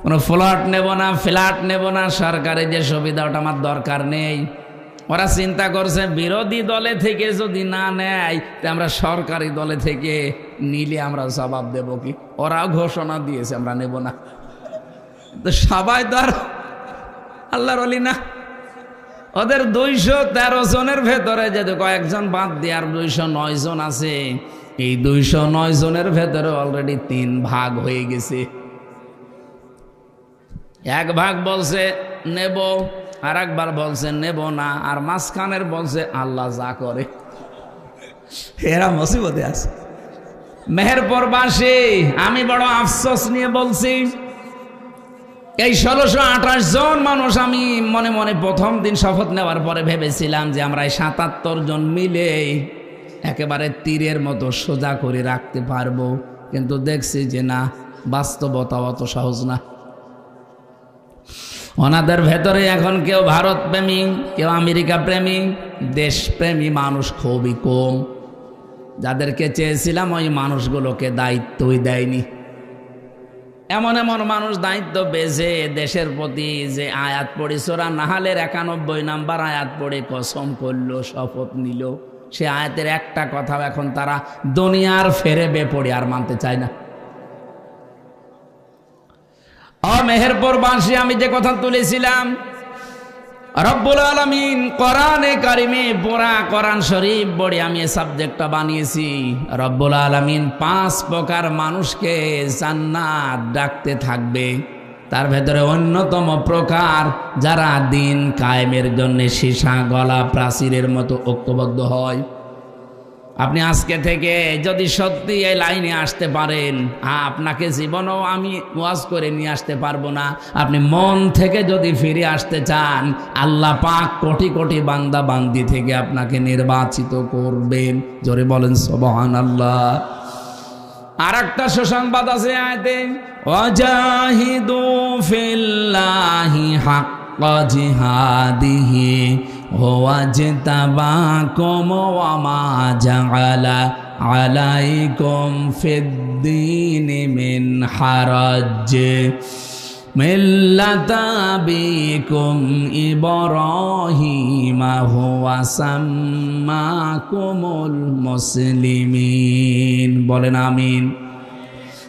Speaker 1: কোনো প্লট নেব না, ফ্ল্যাট নেব না, সরকারি যে সুবিধা ওটা আমার দরকার নেই। ওরা চিন্তা করছে বিরোধী দলে থেকে যদি না নেয়, আমরা সরকারি দলে থেকে নিলে আমরা জবাব দেব কি। ওরাও ঘোষণা দিয়েছে আমরা নেব না। তো সবাই তো আর আল্লাহর ওলি না। ওদের 213 জনের ভেতরে যদি কয়েকজন বাদ দিয়ে আর 209 জন আছে, এই 209 জনের ভেতরে অলরেডি 3 ভাগ হয়ে গেছে। 1 ভাগ বলছে নেব, আর একবার বলছে নেব না, আর মাঝখানের বলছে আল্লাহ যা করে। এরা মুসিবতে আছে। মেহেরপুরবাসী, আমি বড় আফসোস নিয়ে বলছি, এই 1628 জন মানুষ, আমি মনে মনে প্রথম দিন শপথ নেওয়ার পরে ভেবেছিলাম যে আমরা 77 জন মিলে একেবারে তীরের মতো সোজা করে রাখতে পারবো, কিন্তু দেখছি যে না, বাস্তবতা অত সহজ না। ওনাদের ভেতরে এখন কেউ ভারত প্রেমী, কেউ আমেরিকা প্রেমী, দেশপ্রেমী মানুষ খুবই কম। যাদেরকে চেয়েছিলাম ওই মানুষগুলোকে দায়িত্বই দেয়নি। এমন এমন মানুষ দায়িত্ব পেয়েছে, দেশের প্রতি যে আয়াত পড়ে সূরা নাহলের 91 নম্বর আয়াত পড়ে কসম করলো, শপথ নিল, সে আয়াতের একটা কথাও এখন তারা দুনিয়ার ফেরে বেপড়ে আর মানতে চায় না। মেহেরপুরবাসী, আমি যে কথা তুলেছিলাম, রব্বুল আলামিন কোরআনে কারিমে পুরা কোরআন শরীফ পড়ে আমি এই সাবজেক্টটা বানিয়েছি। রব্বুল আলামিন 5 প্রকার মানুষকে জান্নাত ডাকতে থাকবে, তার ভেতরে অন্যতম প্রকার যারা দিন কায়েমের জন্য সীসা গলা প্রাচীরের মতো ঐক্যবদ্ধ হয়। আপনি আজকে থেকে যদি সত্যি এই লাইনে আসতে পারেন, আপনাকে জীবনেও আমি ওয়াজ করে নিয়ে আসতে পারবো না। আপনি মন থেকে যদি ফিরে আসতে চান, আল্লাহ পাক কোটি কোটি বান্দা বান্দি থেকে আপনাকে নির্বাচিত করবেন। জোরে বলেন সুবহানাল্লাহ। আর একটা সুসংবাদ আছে আয়াতে, ওয়াজাহিদু ফিল্লাহি হাক্কা জিহাদিহি ওয়াজতাবাকুম ওয়া মা জাআলা আলাইকুম ফিদ্দীনি মিন হারাজ মিল্লাতা আবিকুম ইব্রাহিমা হুয়া সাম্মাকুমুল মুসলিমিন। বলেন আমিন।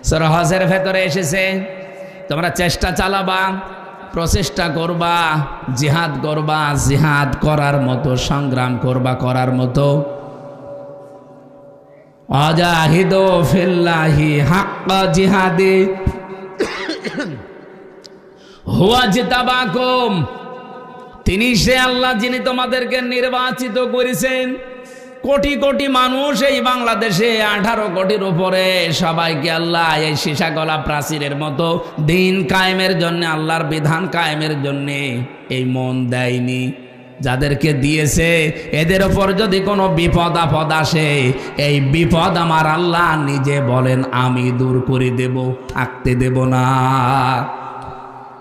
Speaker 1: সূরা হজের ভেতরে এসেছে, তোমরা চেষ্টা চালাবা, প্রচেষ্টা করবা, জিহাদ করবা, জিহাদ করার মতো সংগ্রাম করবা, করার মতো। ওয়াজাহিদু ফিল্লাহি হাক্কা জিহাদি হুয়া জিতাবাকুম, তিনি সে আল্লাহ যিনি তোমাদেরকে নির্বাচিত করেছেন। কোটি কোটি মানুষ এই বাংলাদেশে, 18 কোটির উপরে, সবাইকে আল্লাহ এই সীসা গলা প্রাচীরের মতো দিন কায়েমের জন্য, আল্লাহর বিধান কায়েমের জন্য এই মন দেয়নি। যাদেরকে দিয়েছে এদের ওপর যদি কোনো বিপদ আপদ আসে, এই বিপদ আমার আল্লাহ নিজে বলেন আমি দূর করে দেব, থাকতে দেব না।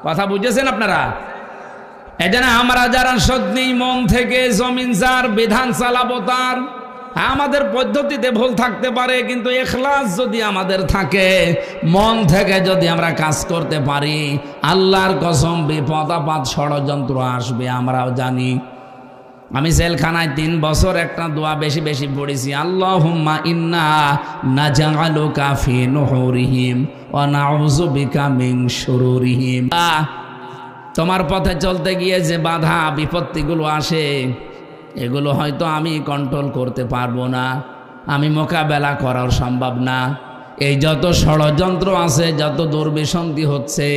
Speaker 1: কথা বুঝেছেন আপনারা? এজন্য আমরা যারা সত্যি মন থেকে জমিন যার বিধান চালাবো, তার আমাদের পদ্ধতিতে ভুল থাকতে পারে, কিন্তু ইখলাস যদি আমাদের থাকে, মন থেকে যদি আমরা কাজ করতে পারি, আল্লাহর কসম বিপদ আপদ ষড়যন্ত্র আসবে আমরাও জানি। আমি জেলখানায় 3 বছর একটা দোয়া বেশি বেশি পড়েছি, আল্লাহুম্মা ইন্না নাজআলুকা ফি নুহুরিহিম ওয়া নাউযু বিকা মিন শুরুরিহিম। তোমার পথে চলতে গিয়ে যে বাধা বিপত্তিগুলো আসে, এগুলো হয়তো আমি কন্ট্রোল করতে পারবো না, আমি মোকাবেলা করাও সম্ভব না। এই যত ষড়যন্ত্র আছে, যত দুর্বিসন্ধি হচ্ছে,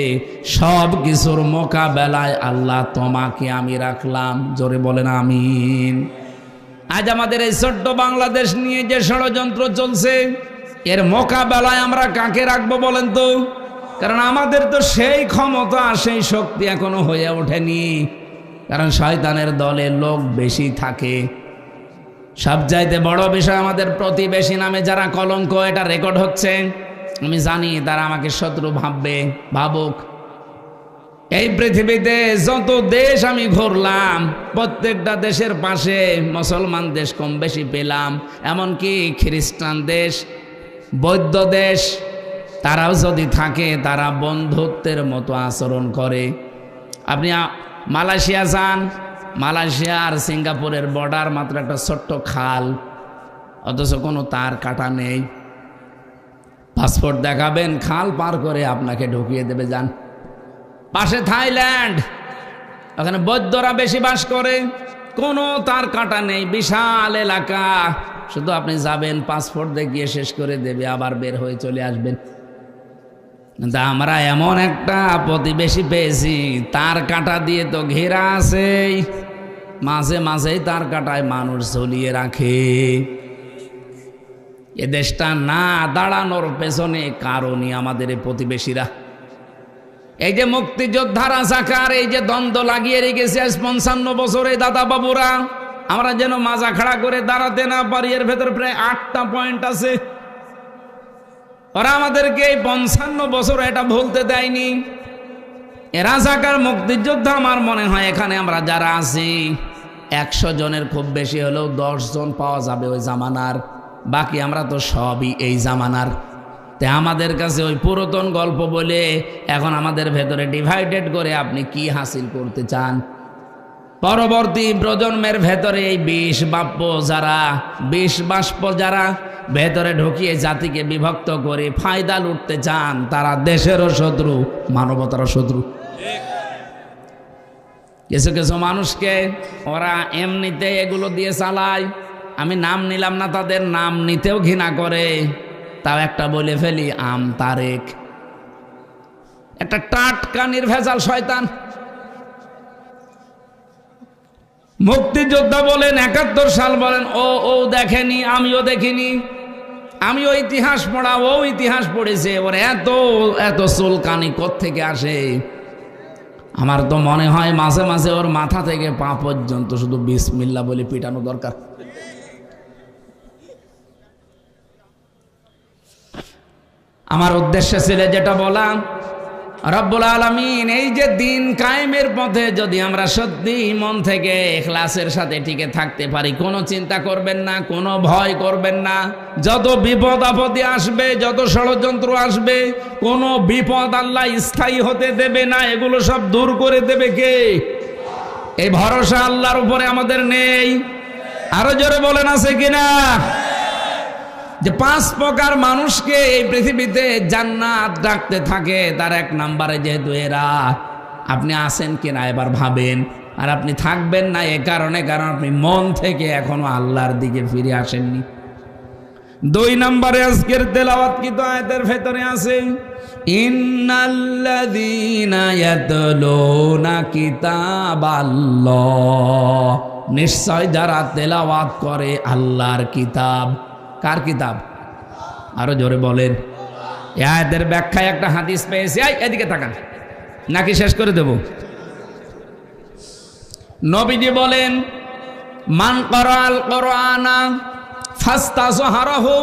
Speaker 1: সব কিছুর মোকাবেলায় আল্লাহ তোমাকে আমি রাখলাম। জোরে বলেন আমিন। আজ আমাদের এই ছোট্ট বাংলাদেশ নিয়ে যে ষড়যন্ত্র চলছে, এর মোকাবেলায় আমরা কাকে রাখবো বলেন তো? কারণ আমাদের তো সেই ক্ষমতা, সেই শক্তি এখনো হয়ে ওঠেনি। কারণ শয়তানের দলে লোক বেশি থাকে। সবচাইতে বড় বিষয়, আমাদের প্রতিবেশী নামে যারা কলঙ্ক, এটা রেকর্ড হচ্ছে, আমি জানি তারা আমাকে শত্রু ভাববে, ভাবুক। এই পৃথিবীতে যত দেশ আমি ঘুরলাম, প্রত্যেকটা দেশের পাশে মুসলমান দেশ কম বেশি পেলাম, এমনকি খ্রিস্টান দেশ, বৌদ্ধ দেশ, তারাও যদি থাকে তারা বন্ধুত্বের মতো আচরণ করে। আপনি মালয়েশিয়া যান, মালয়েশিয়া আর সিঙ্গাপুরের বর্ডার মাত্র একটা ছোট্ট খাল, অথচ কোনো তার কাটা নেই। পাসপোর্ট দেখাবেন, খাল পার করে আপনাকে ঢুকিয়ে দেবে। যান পাশে থাইল্যান্ড, ওখানে বৌদ্ধরা বেশি বাস করে, কোনো তার কাটা নেই, বিশাল এলাকা, শুধু আপনি যাবেন, পাসপোর্ট দেখিয়ে শেষ করে দেবে, আবার বের হয়ে চলে আসবেন। কিন্তু আমরা এমন একটা প্রতিবেশী পেয়েছি, তার কাটা দিয়ে তো ঘেরা আছে, মাঝে মাঝেই তার কাটায় মানুষ ঝুলিয়ে রাখে। এ দেশটা না দাঁড়ানোর পেছনে কারণই আমাদের এই প্রতিবেশীরা। এই যে মুক্তিযোদ্ধা রাজাকার, এই যে দ্বন্দ্ব লাগিয়ে রেখেছে 55 বছরে দাদা বাবুরা, আমরা যেন মাজা খাড়া করে দাঁড়াতে না পারি। এর ভেতর প্রায় 8টা পয়েন্ট আছে। ওরা আমাদেরকে এই 55 বছর এটা ভুলতে দেয়নি। এ রাজাকার মুক্তিযোদ্ধা, আমার মনে হয় এখানে আমরা যারা আছি 100 জনের খুব বেশি হলেও 10 জন পাওয়া যাবে ওই জামানার, বাকি আমরা তো সবই এই জামানার। তে আমাদের কাছে ওই পুরাতন গল্প বলে এখন আমাদের ভেতরে ডিভাইডেড করে আপনি কি হাসিল করতে চান? পরবর্তী প্রজন্মের ভেতরে এই বিষ বাষ্প যারা ভেতরে ঢুকিয়ে জাতিকে বিভক্ত করে ফায়দা লুটতে চান, তারা দেশেরও শত্রু, মানবতারও শত্রু। কিছু কিছু মানুষকে ওরা এমনিতে এগুলো দিয়ে চালায়, আমি নাম নিলাম না, তাদের নাম নিতেও ঘৃণা করে। তাও একটা বলে ফেলি, আম তারেক। একটা টাটকা নির্ভেজাল শয়তান। মুক্তিযোদ্ধা বলেন, 71 সাল বলেন, ও দেখেনি, আমিও দেখিনি, আমিও ইতিহাস পড়া, ও ইতিহাস পড়েছে, ওর এত এত চুলকানি কোত্থেকে আসে? আমার তো মনে হয় মাঝে মাঝে ওর মাথা থেকে পা পর্যন্ত শুধু বিসমিল্লাহ বলে পিটানো দরকার। আমার উদ্দেশ্য ছিল যেটা বললাম, রব্বুল আলামিন এই যে দিন কায়েমের পথে যদি আমরা সত্যি মন থেকে ইখলাসের সাথে টিকে থাকতে পারি, কোনো চিন্তা করবেন না, কোনো ভয় করবেন না। যত বিপদ আপদে আসবে, যত ষড়যন্ত্র আসবে, কোনো বিপদ আল্লাহ স্থায়ী হতে দেবে না, এগুলো সব দূর করে দেবে কে? এই ভরসা আল্লাহর উপরে আমাদের নেই। আরো জোরে বলেন, আছে কিনা? যে 5 প্রকার মানুষকে এই পৃথিবীতে জান্নাত ডাকতে থাকে, তার 1 নম্বরে যেহেতু এরা, আপনি আছেন কিনা এবার ভাবেন। আর আপনি থাকবেন না এ কারণে, কারণ আপনি মন থেকে এখনো আল্লাহর দিকে ফিরে আসেননি। 2 নম্বরে আজকের তেলাওয়াতকৃত আয়াতের ভেতরে আছে, ইন্নাল্লাযীনা ইয়াতলুনা কিতাবাল্লাহ, নিশ্চয় যারা তেলাওয়াত করে আল্লাহর কিতাব। কার কিতাব? আরো জোরে বলেন। এই আয়াতের ব্যাখ্যায় একটা হাদিস পেয়েছি, এদিকে তাকান, নাকি শেষ করে দেব? নবীজি বলেন, মান ক্বারাআল কুরআনা ফাস্তাযহারাহু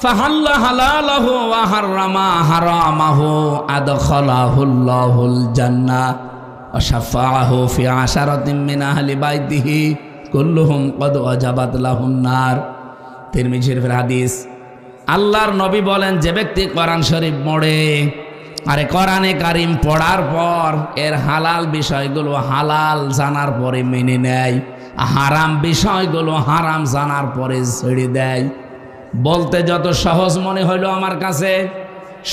Speaker 1: ফাহাল্লা হালালাহু ওয়া হাররামা হারামাহু আদখালাহুল্লাহুল জান্নাহ ওয়া শাফাআহু ফি আশারাতিন মিন আহলি বাইতিহি কুল্লুহুম ক্বাদ ওয়াজাবাত লাহুন নার। তিরমিজি শরীফের হাদিস। আল্লাহর নবী বলেন, যে ব্যক্তি কোরআন শরীফ পড়ে, আরে কোরআনে কারিম পড়ার পর এর হালাল বিষয়গুলো হালাল জানার পরে মেনে নেয়, হারাম বিষয়গুলো হারাম জানার পরে ছেড়ে দেয়। বলতে যত সহজ মনে হইলো আমার কাছে,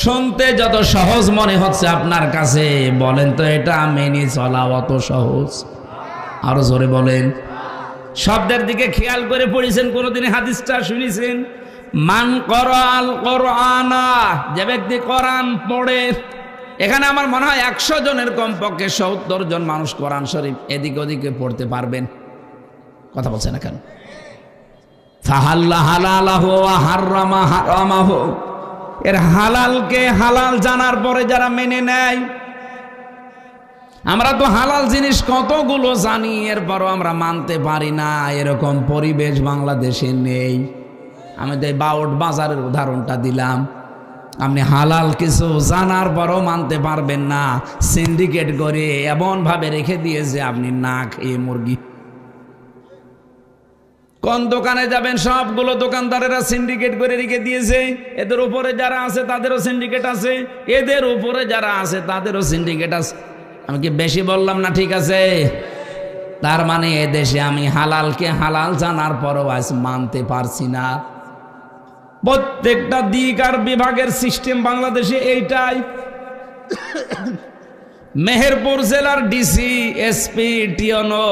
Speaker 1: শুনতে যত সহজ মনে হচ্ছে আপনার কাছে, বলেন তো এটা মেনে চলা অত সহজ? আরো জোরে বলেন। শব্দের দিকে খেয়াল করে পড়েছেন কোনদিন? হাদিসটা শুনেছেন? মান ক্বারাআল কুরআনা, যে ব্যক্তি কোরআন পড়ে। এখানে আমার মনে হয় 100 জনের কমপক্ষে 70 জন মানুষ কোরআন শরীফ এদিকে ওদিকে পড়তে পারবেন। কথা বলছেন না কেন? ফাহাল্লা হালালাহু ওয়া হাররামা হারামাহু, এর হালালকে হালাল জানার পরে যারা মেনে নেয়। আমরা তো হালাল জিনিস কতগুলো জানি, এরপরও আমরা মানতে পারি না, এরকম পরিবেশ বাংলাদেশে নেই। আমি তো এই বাউট বাজারের উদাহরণটা দিলাম। আপনি হালাল কিছু জানার পরও মানতে পারবেন না, সিন্ডিকেট করে এমনভাবে রেখে দিয়েছে আপনি না খেয়ে মুরগি। কোন দোকানে যাবেন, সবগুলো দোকানদারেরা সিন্ডিকেট করে রেখে দিয়েছে। এদের উপরে যারা আছে তাদেরও সিন্ডিকেট আছে, এদের উপরে যারা আছে তাদেরও সিন্ডিকেট আছে। আমি কি বেশি বললাম না? ঠিক আছে। তার মানে এদেশে আমি হালালকে হালাল জানার পরও আজ মানতে পারছি না। প্রত্যেকটা দিক আর বিভাগের সিস্টেম বাংলাদেশে এইটাই। মেহেরপুর জেলার ডিসি, এসপি, টিওনো,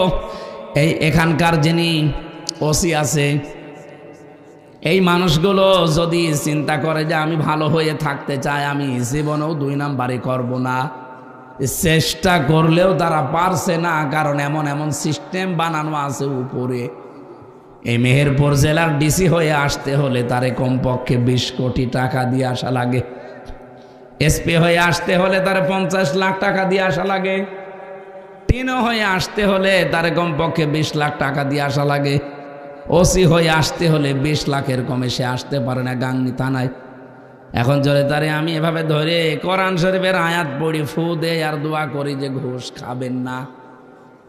Speaker 1: এখানকার যিনি ওসি আছে, এই মানুষগুলো যদি চিন্তা করে যে আমি ভালো হয়ে থাকতে চাই, আমি জীবনেও 2 নাম্বারই করব না, চেষ্টা করলেও তারা পারছে না। কারণ এমন এমন সিস্টেম বানানো আছে উপরে। এই মেহেরপুর জেলার ডিসি হয়ে আসতে হলে তারে কমপক্ষে 20 কোটি টাকা দিয়ে আসা লাগে। এসপি হয়ে আসতে হলে তারে 50 লাখ টাকা দিয়ে আসা লাগে। টিনো হয়ে আসতে হলে তারে কমপক্ষে 20 লাখ টাকা দিয়ে আসা লাগে। ওসি হয়ে আসতে হলে 20 লাখের কমে সে আসতে পারে না গাংনী থানায়। এখন জোরে তারে আমি এভাবে ধরে কোরআন শরীফের আয়াত পড়ি, ফু দে আর দোয়া করি যে ঘুষ খাবেন না।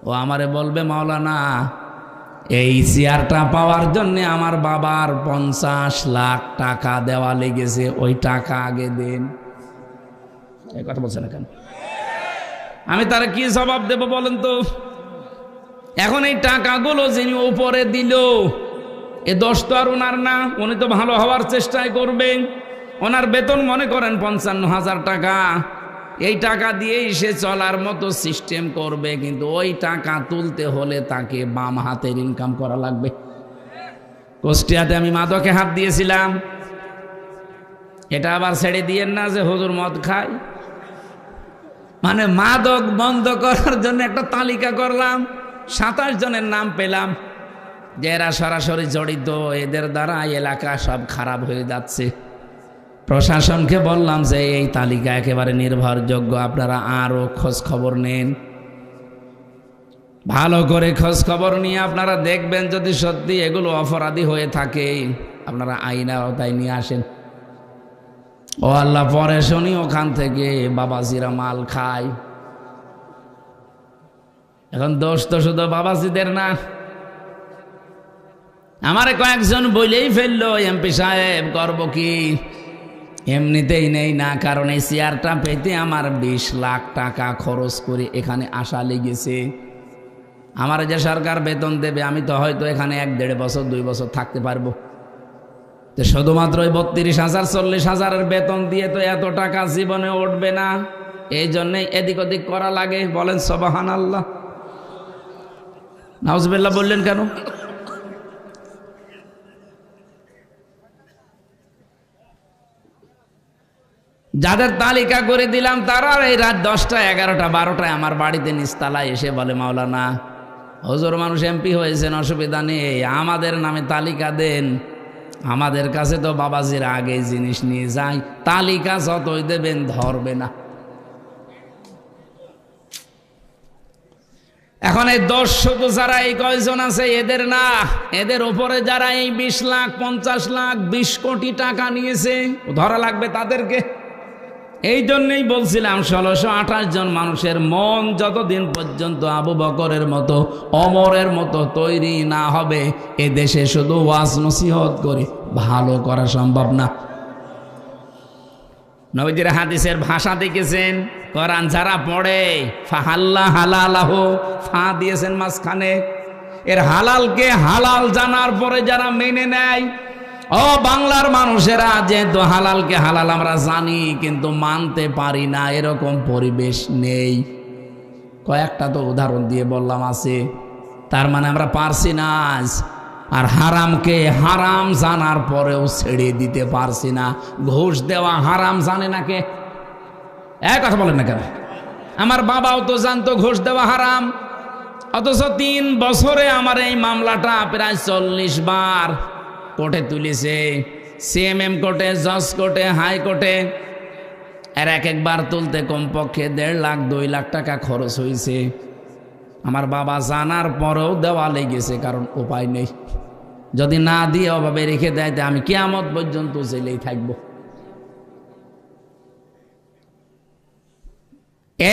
Speaker 1: ও আমারে বলবে, মাওলানা এই চেয়ারটা পাওয়ার জন্য আমার বাবার 50 লাখ টাকা দেওয়া লেগেছে, ওই টাকা আগে দেন। এই কথা বলছে না কেন? আমি তারা কি জবাব দেব বলেন তো? এখন এই টাকাগুলো যিনি উপরে দিল, এ দোষ তো আর ওনার না, উনি তো ভালো হওয়ার চেষ্টাই করবেন। ওনার বেতন মনে করেন 55,000 টাকা, এই টাকা দিয়েই সে চলার মতো সিস্টেম করবে। কিন্তু ওই টাকা তুলতে হলে তাকে বাম হাতের ইনকাম করা লাগবে। কুষ্টিয়াতে আমি মাদকে হাত দিয়েছিলাম, এটা আবার ছেড়ে দিয়েন না যে হুজুর মদ খায়। মানে মাদক বন্ধ করার জন্য একটা তালিকা করলাম, 27 জনের নাম পেলাম যে এরা সরাসরি জড়িত, এদের দ্বারা এলাকা সব খারাপ হয়ে যাচ্ছে। প্রশাসনকে বললাম যে এই তালিকা একেবারে নির্ভরযোগ্য, আপনারা আরও খোঁজ খবর নেন, ভালো করে খোঁজ খবর নিয়ে আপনারা দেখবেন যদি সত্যি এগুলো অপরাধী হয়ে থাকে আপনারা আইনের আওতায় নিয়ে আসেন। ও আল্লাহ, পরে শুনি ওখান থেকে বাবাজিরা মাল খায়। এখন দোষ তো শুধু বাবাজিদের না, আমারে কয়েকজন বলেই ফেললো এমপি সাহেব করব কি, এমনিতেই নেই না, কারণ এই চেয়ারটা পেতে আমার 20 লাখ টাকা খরচ করে এখানে আসা লেগেছে। আমার যে সরকার বেতন দেবে আমি তো হয়তো এখানে 1-1.5 বছর 2 বছর থাকতে পারবো, তো শুধুমাত্র ওই 32,000 40,000-এর বেতন দিয়ে তো এত টাকা জীবনে উঠবে না, এই জন্যে এদিক ওদিক করা লাগে। বলেন সুবহানাল্লাহ, নাউজুবিল্লাহ বললেন কেন? যাদের তালিকা করে দিলাম তারা এই রাত 10টা 11টা 12টায় আমার বাড়িতে নিস্তালায় এসে বলে, মাওলানা হুজুর মানুষ এমপি হয়েছেন, অসুবিধা নেই, আমাদের নামে তালিকা দেন, আমাদের কাছে তো বাবাজির আগে জিনিস নিয়ে যায়, তালিকা যতই দেবেন ধরবে না। এখন এই দোষ শুধু যারা এই কয়জন আছে এদের না, এদের উপরে যারা এই 20 লাখ 50 লাখ 20 কোটি টাকা নিয়েছে ধরা লাগবে তাদেরকে। এই জন্যই বলছিলাম 1628 জন মানুষের মন যতদিন পর্যন্ত আবু বকরের মতো ওমরের মতো তৈরি না হবে এ দেশে শুধু ওয়াজ নসিহত করে ভালো করা সম্ভব না। নবীজির হাদিসের ভাষা দেখেছেন, কোরআন যারা পড়ে ফাহাল্লা হালালাহ, ফা দিয়েছেন মাঝখানে, এর হালালকে হালাল জানার পরে যারা মেনে নেয়, ও বাংলার মানুষেরা যেহেতু হালালকে হালাল আমরা জানি কিন্তু মানতে পারি না, এরকম পরিবেশ নেই। কয়েকটা তো উদাহরণ দিয়ে বললাম আছে, তার মানে আমরা পারছি না। আর হারামকে হারাম জানার পরেও ছেড়ে দিতে পারছি না। ঘুষ দেওয়া হারাম জানে না কে? এক কথা বলেন না কেন? আমার বাবাও তো জানতো ঘুষ দেওয়া হারাম, অথচ 3 বছরে আমার এই মামলাটা প্রায় 40 বার কোর্টে তুলেছে, সিএমএম কোর্টে, জজ কোর্টে, হাইকোর্টে। আর একবার তুলতে কমপক্ষে 1.5 লাখ 2 লাখ টাকা খরচ হয়েছে। আমার বাবা জানার পরেও দেওয়া লেগেছে, কারণ উপায় নেই। যদি না দিয়ে অভাবে রেখে দেয় আমি কিয়ামত পর্যন্ত জেলেই থাকব।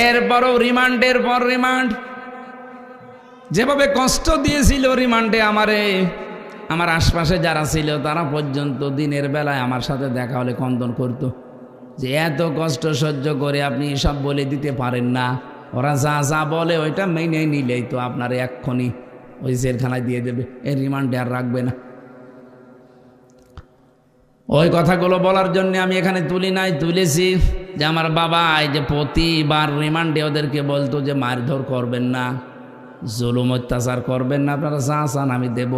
Speaker 1: এরপরও রিমান্ডের পর রিমান্ড, যেভাবে কষ্ট দিয়েছিল রিমান্ডে আমারে, আমার আশপাশে যারা ছিল তারা পর্যন্ত দিনের বেলায় আমার সাথে দেখা হলে খন্দন করতো যে এত কষ্ট সহ্য করে আপনি সব বলে দিতে পারেন না, ওরা যা যা বলে ওইটা মেনে নিলেই তো আপনার এক্ষুনি ওই জেলখানায় দিয়ে দেবে, এই রিমান্ডে আর রাখবে না। ওই কথাগুলো বলার জন্য আমি এখানে তুলি নাই, তুলেছি যে আমার বাবা এই যে প্রতিবার রিমান্ডে ওদেরকে বলতো যে মারধর করবেন না, জুলুম অত্যাচার করবেন না, আপনারা যা চান আমি দেব।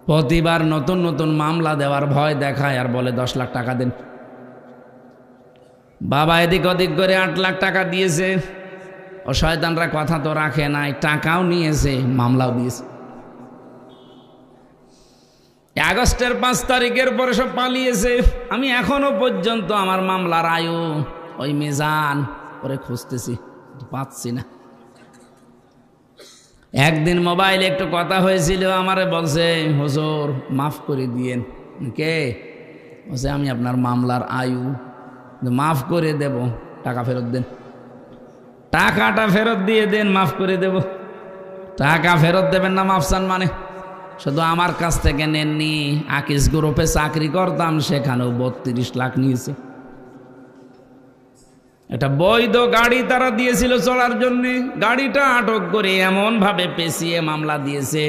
Speaker 1: প্রতিবার নতুন নতুন মামলা দেওয়ার ভয় দেখায় আর বলে 10 লাখ টাকা দেন। বাবা এদিক ওদিক করে 8 লাখ টাকা দিয়েছে। ও শয়তানরা কথা তো রাখে নাই, টাকাও নিয়েছে, মামলাও দিয়েছে। আগস্টের 5 তারিখের পরে সব পালিয়েছে। আমি এখনো পর্যন্ত আমার মামলার আয়ু ওই মিজান করে খুঁজতেছি, পাচ্ছি না। একদিন মোবাইলে একটু কথা হয়েছিল, আমারে বলছে হুজুর মাফ করে দিয়েন। কে বলছে? আমি আপনার মামলার আয়ু মাফ করে দেব, টাকা ফেরত দেন। টাকাটা ফেরত দিয়ে দেন, মাফ করে দেব। টাকা ফেরত দেবেন না মাফসান মানে? শুধু আমার কাছ থেকে নেননি, আকিস গ্রুপে চাকরি করতাম সেখানেও 32 লাখ নিয়েছে। এটা বৈধ গাড়ি তারা দিয়েছিল চলার জন্য, গাড়িটা আটক করে এমন ভাবে পেঁচিয়ে মামলা দিয়েছে,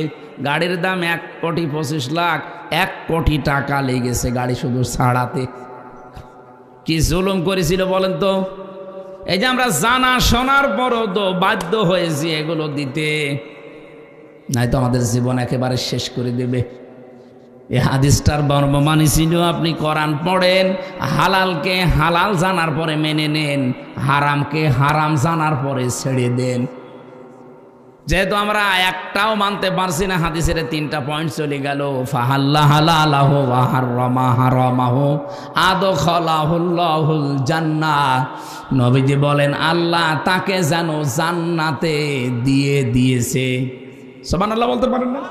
Speaker 1: গাড়ির দাম 1,25 লাখ, 1 কোটি টাকা লেগেছে গাড়ি শুধু ছাড়াতে। কি জুলুম করেছিল বলেন তো? এই যে আমরা জানা শোনার পরও তো বাধ্য হয়েছি এগুলো দিতে, নাই তো আমাদের জীবন একেবারে শেষ করে দেবে। এই হাদিসটার বর্ণমানী ছিল আপনি কোরআন পড়েন, হালালকে হালাল জানার পরে মেনে নেন, হারামকে হারাম জানার পরে ছেড়ে দেন। যেহেতু আমরা একটাও মানতে পারছি না, হাদিসের 3টা পয়েন্ট চলে গেল। ফাহাল্লা হালালাহু ওয়া হারামা হারামাহু আদখালাহুল্লাহুল জান্নাহ। নবীজি বলেন আল্লাহ তাকে যেন জান্নাতে দিয়ে দিয়েছে। সুবহানাল্লাহ বলতে পারেন না?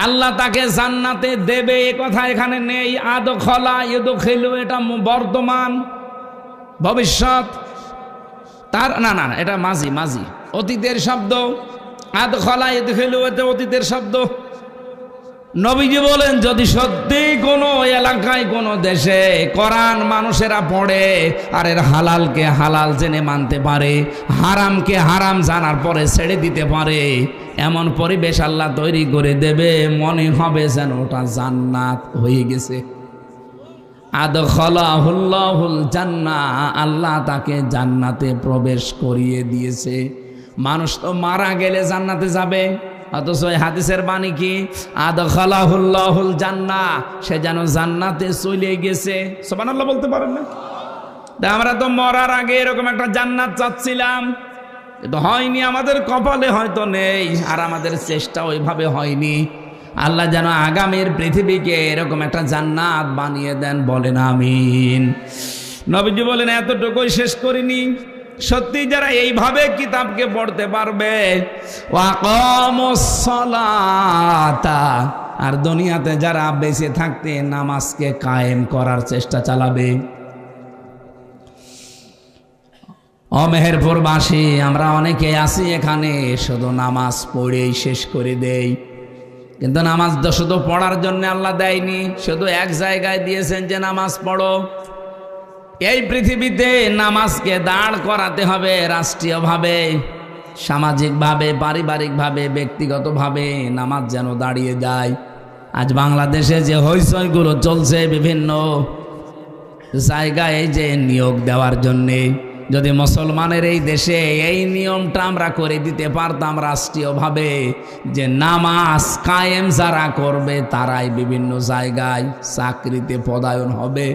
Speaker 1: আল্লাহ তাকে জান্নাতে দেবে এ কথা এখানে নেই। আদখলা ইউদখিলু এটা বর্তমান, ভবিষ্যৎ, তার না না এটা মাঝি মাঝি অতীতের শব্দ। আদখলা ইউদখিলু এটা অতীতের শব্দ। নবীজি বলেন যদি সত্যি কোনো এলাকায় কোনো দেশে কোরআন মানুষেরা পড়ে আর এর হালালকে হালাল জেনে মানতে পারে, হারামকে হারাম জানার পরে ছেড়ে দিতে পারে, এমন পরিবেশ আল্লাহ তৈরি করে দেবে, মনে হবে যেন ওটা জান্নাত হয়ে গেছে। আদখালাহুল্লাহুল জান্নাহ, আল্লাহ তাকে জান্নাতে প্রবেশ করিয়ে দিয়েছে। মানুষ তো মারা গেলে জান্নাতে যাবে, অথচ এই হাদিসের বাণী কি আদখালাহুল্লাহুল জান্নাহ, সে যেন জান্নাতে চলে গেছে। সুবহানাল্লাহ বলতে পারেন না? আমরা তো মরার আগে এরকম একটা জান্নাত চাচ্ছিলাম, কিন্তু হয়নি, আমাদের কপালে হয়তো নেই, আর আমাদের চেষ্টা ওইভাবে হয়নি। আল্লাহ যেন আগামীর পৃথিবীকে এরকম একটা জান্নাত বানিয়ে দেন, বলেন আমিন। নবীজি বলেন এতটুকুই শেষ করিনি, সত্যি যারা এইভাবে কিতাবকে পড়তে পারবে, ওয়াকামুস সালাতা, আর দুনিয়াতে যারা বেঁচে থাকতে নামাজকে কায়েম করার চেষ্টা চালাবে। ও মেহেরপুরবাসী, আমরা অনেকে আছি এখানে শুধু নামাজ পড়েই শেষ করে দেই, কিন্তু নামাজ তো শুধু পড়ার জন্য আল্লাহ দেয়নি, শুধু এক জায়গায় দিয়েছেন যে নামাজ পড়ো। এই পৃথিবীতে নামাজকে দাঁড় করাতে হবে রাষ্ট্রীয়ভাবে, সামাজিকভাবে, পারিবারিকভাবে, ব্যক্তিগতভাবে নামাজ যেন দাঁড়িয়ে যায়। আজ বাংলাদেশে যে হইচইগুলো চলছে বিভিন্ন জায়গায় যে নিয়োগ দেওয়ার জন্যে, যদি মুসলমানের এই দেশে এই নিয়মটা আমরা করে দিতে পারতাম রাষ্ট্রীয়ভাবে, যে নামাজ কায়েম যারা করবে তারাই বিভিন্ন জায়গায় চাকরিতে পদায়ন হবে,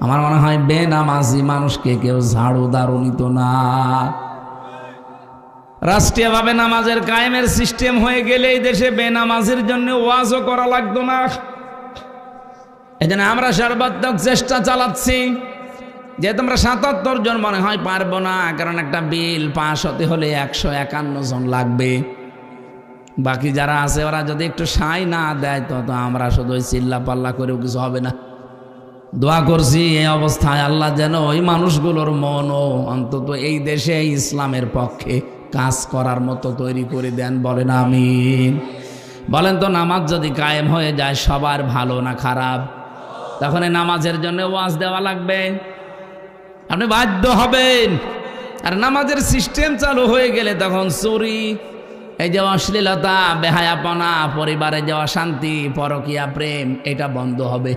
Speaker 1: আমার মনে হয় বেনামাজি মানুষকে কেউ ঝাড়ু দাঁড়ু নিত না। রাষ্ট্রীয়ভাবে নামাজের কায়েমের সিস্টেম হয়ে গেলে এই দেশে বেনামাজির জন্য ওয়াজও করা লাগতো না। এজন্য আমরা সর্বাত্মক চেষ্টা চালাচ্ছি। যে তোমরা ৭৭ জন মনে হয় পারবো না, কারণ একটা বিল পাস হতে হলে ১৫১ জন লাগবে। বাকি যারা আছে ওরা যদি একটু সাই না দেয় তো আমরা শুধু চিল্লা পাল্লা করেও কিছু হবে না। দোয়া করছি এই অবস্থায় আল্লাহ যেন ওই মানুষগুলোর মনও অন্তত এই দেশে ইসলামের পক্ষে কাজ করার মতো তৈরি করে দেন, বলেন আমিন। বলেন তো নামাজ যদি কায়েম হয়ে যায় সবার ভালো না খারাপ? তখন এই নামাজের জন্য ওয়াজ দেওয়া লাগবে, আপনি বাধ্য হবেন। আর নামাজের সিস্টেম চালু হয়ে গেলে তখন চুরি, এই যে অশ্লীলতা, বেহায়াপনা, পরিবারে যে অশান্তি, পরকীয়া প্রেম, এটা বন্ধ হবে।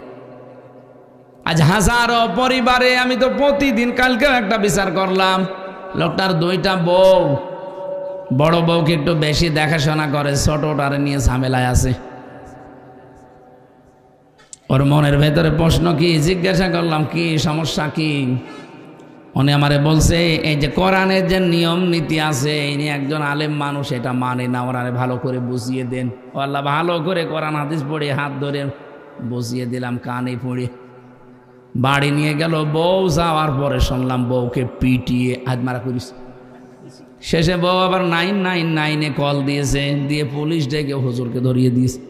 Speaker 1: আজ হাজারো পরিবারে, আমি তো প্রতিদিন, কালকেও একটা বিচার করলাম, লোকটার 2টা বউ, বড় বউকে একটু বেশি দেখাশোনা করে, ছোটটারে নিয়ে ঝামেলায় আছে। ওর মনের ভেতরে প্রশ্ন কি, জিজ্ঞাসা করলাম কি সমস্যা কি, উনি আমারে বলছে এই যে কোরআনের যে নিয়ম নীতি আছে, ইনি একজন আলেম মানুষ, এটা মানে না, ওরা ভালো করে বুঝিয়ে দেন। ও আল্লাহ, ভালো করে কোরআন হাদিস পড়ে হাত ধরে বুঝিয়ে দিলাম, কানে পড়ে বাড়ি নিয়ে গেল। বউ যাওয়ার পরে শুনলাম বউকে পিটিয়ে আজমারা করিস। শেষে বউ আবার 999-এ কল দিয়েছে, দিয়ে পুলিশ ডেকে হুজুরকে ধরিয়ে দিয়েছে।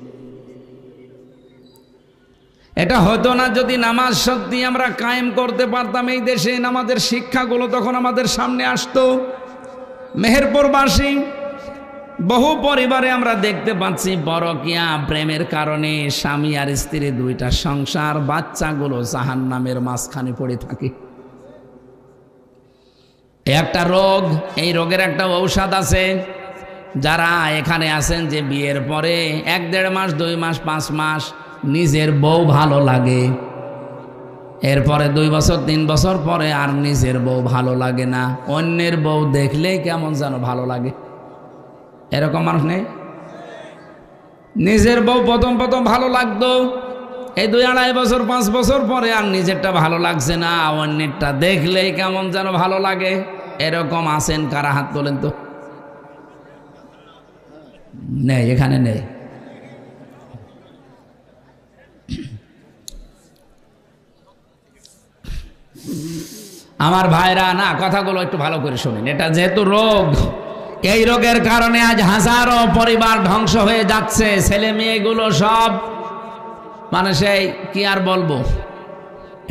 Speaker 1: এটা হতো না যদি নামাজ সত্যি আমরা কায়েম করতে পারতাম এই দেশে, আমাদের শিক্ষাগুলো তখন আমাদের সামনে আসতো। মেহেরপুরবাসী বহু পরিবারে আমরা দেখতে পাচ্ছি পরকীয়া প্রেমের কারণে স্বামী আর স্ত্রী 2টা সংসার, বাচ্চাগুলো জাহান্নামের মাঝখানে পড়ে থাকে। একটা রোগ, এই রোগের একটা ঔষধ আছে। যারা এখানে আছেন যে বিয়ের পরে 1-1.5 মাস, 2 মাস, 5 মাস নিজের বউ ভালো লাগে, এরপরে 2 বছর 3 বছর পরে আর নিজের বউ ভালো লাগে না, অন্যের বউ দেখলেই কেমন যেন ভালো লাগে, এরকম মানুষ নেই? নিজের বউ প্রথম প্রথম ভালো লাগতো, এই 2-2.5 বছর 5 বছর পরে আর নিজেরটা ভালো লাগছে না, অন্যেরটা দেখলেই কেমন যেন ভালো লাগে। এরকম আছেন কারা? হাত তোলেন তো। নেই, এখানে নেই। আমার ভাইরা না, কথাগুলো একটু ভালো করে শুনেন। এটা যেহেতু রোগ, এই রোগের কারণে আজ হাজারো পরিবার ধ্বংস হয়ে যাচ্ছে। ছেলে মেয়েগুলো সব মানে সেই কি আর বলবো,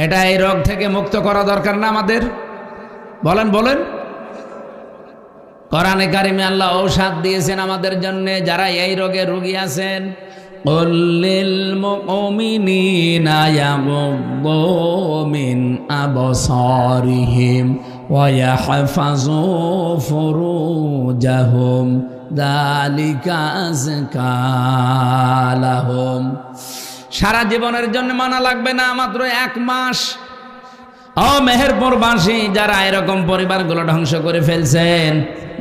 Speaker 1: এটা এই রোগ থেকে মুক্ত করা দরকার না আমাদের? বলেন বলেন। কোরআনে কারিমে আল্লাহ ঔষধ দিয়েছেন আমাদের জন্য, যারা এই রোগে রোগী আছেন। قل للمؤمنين يغضوا من أبصارهم ويحفظوا فروجهم ذلك أزكى لهم। সারা জীবনের জন্য মানা লাগবে না, মাত্র 1 মাস। ও মেহেরপুরবাসী, যারা এরকম পরিবারগুলো ধ্বংস করে ফেলছেন,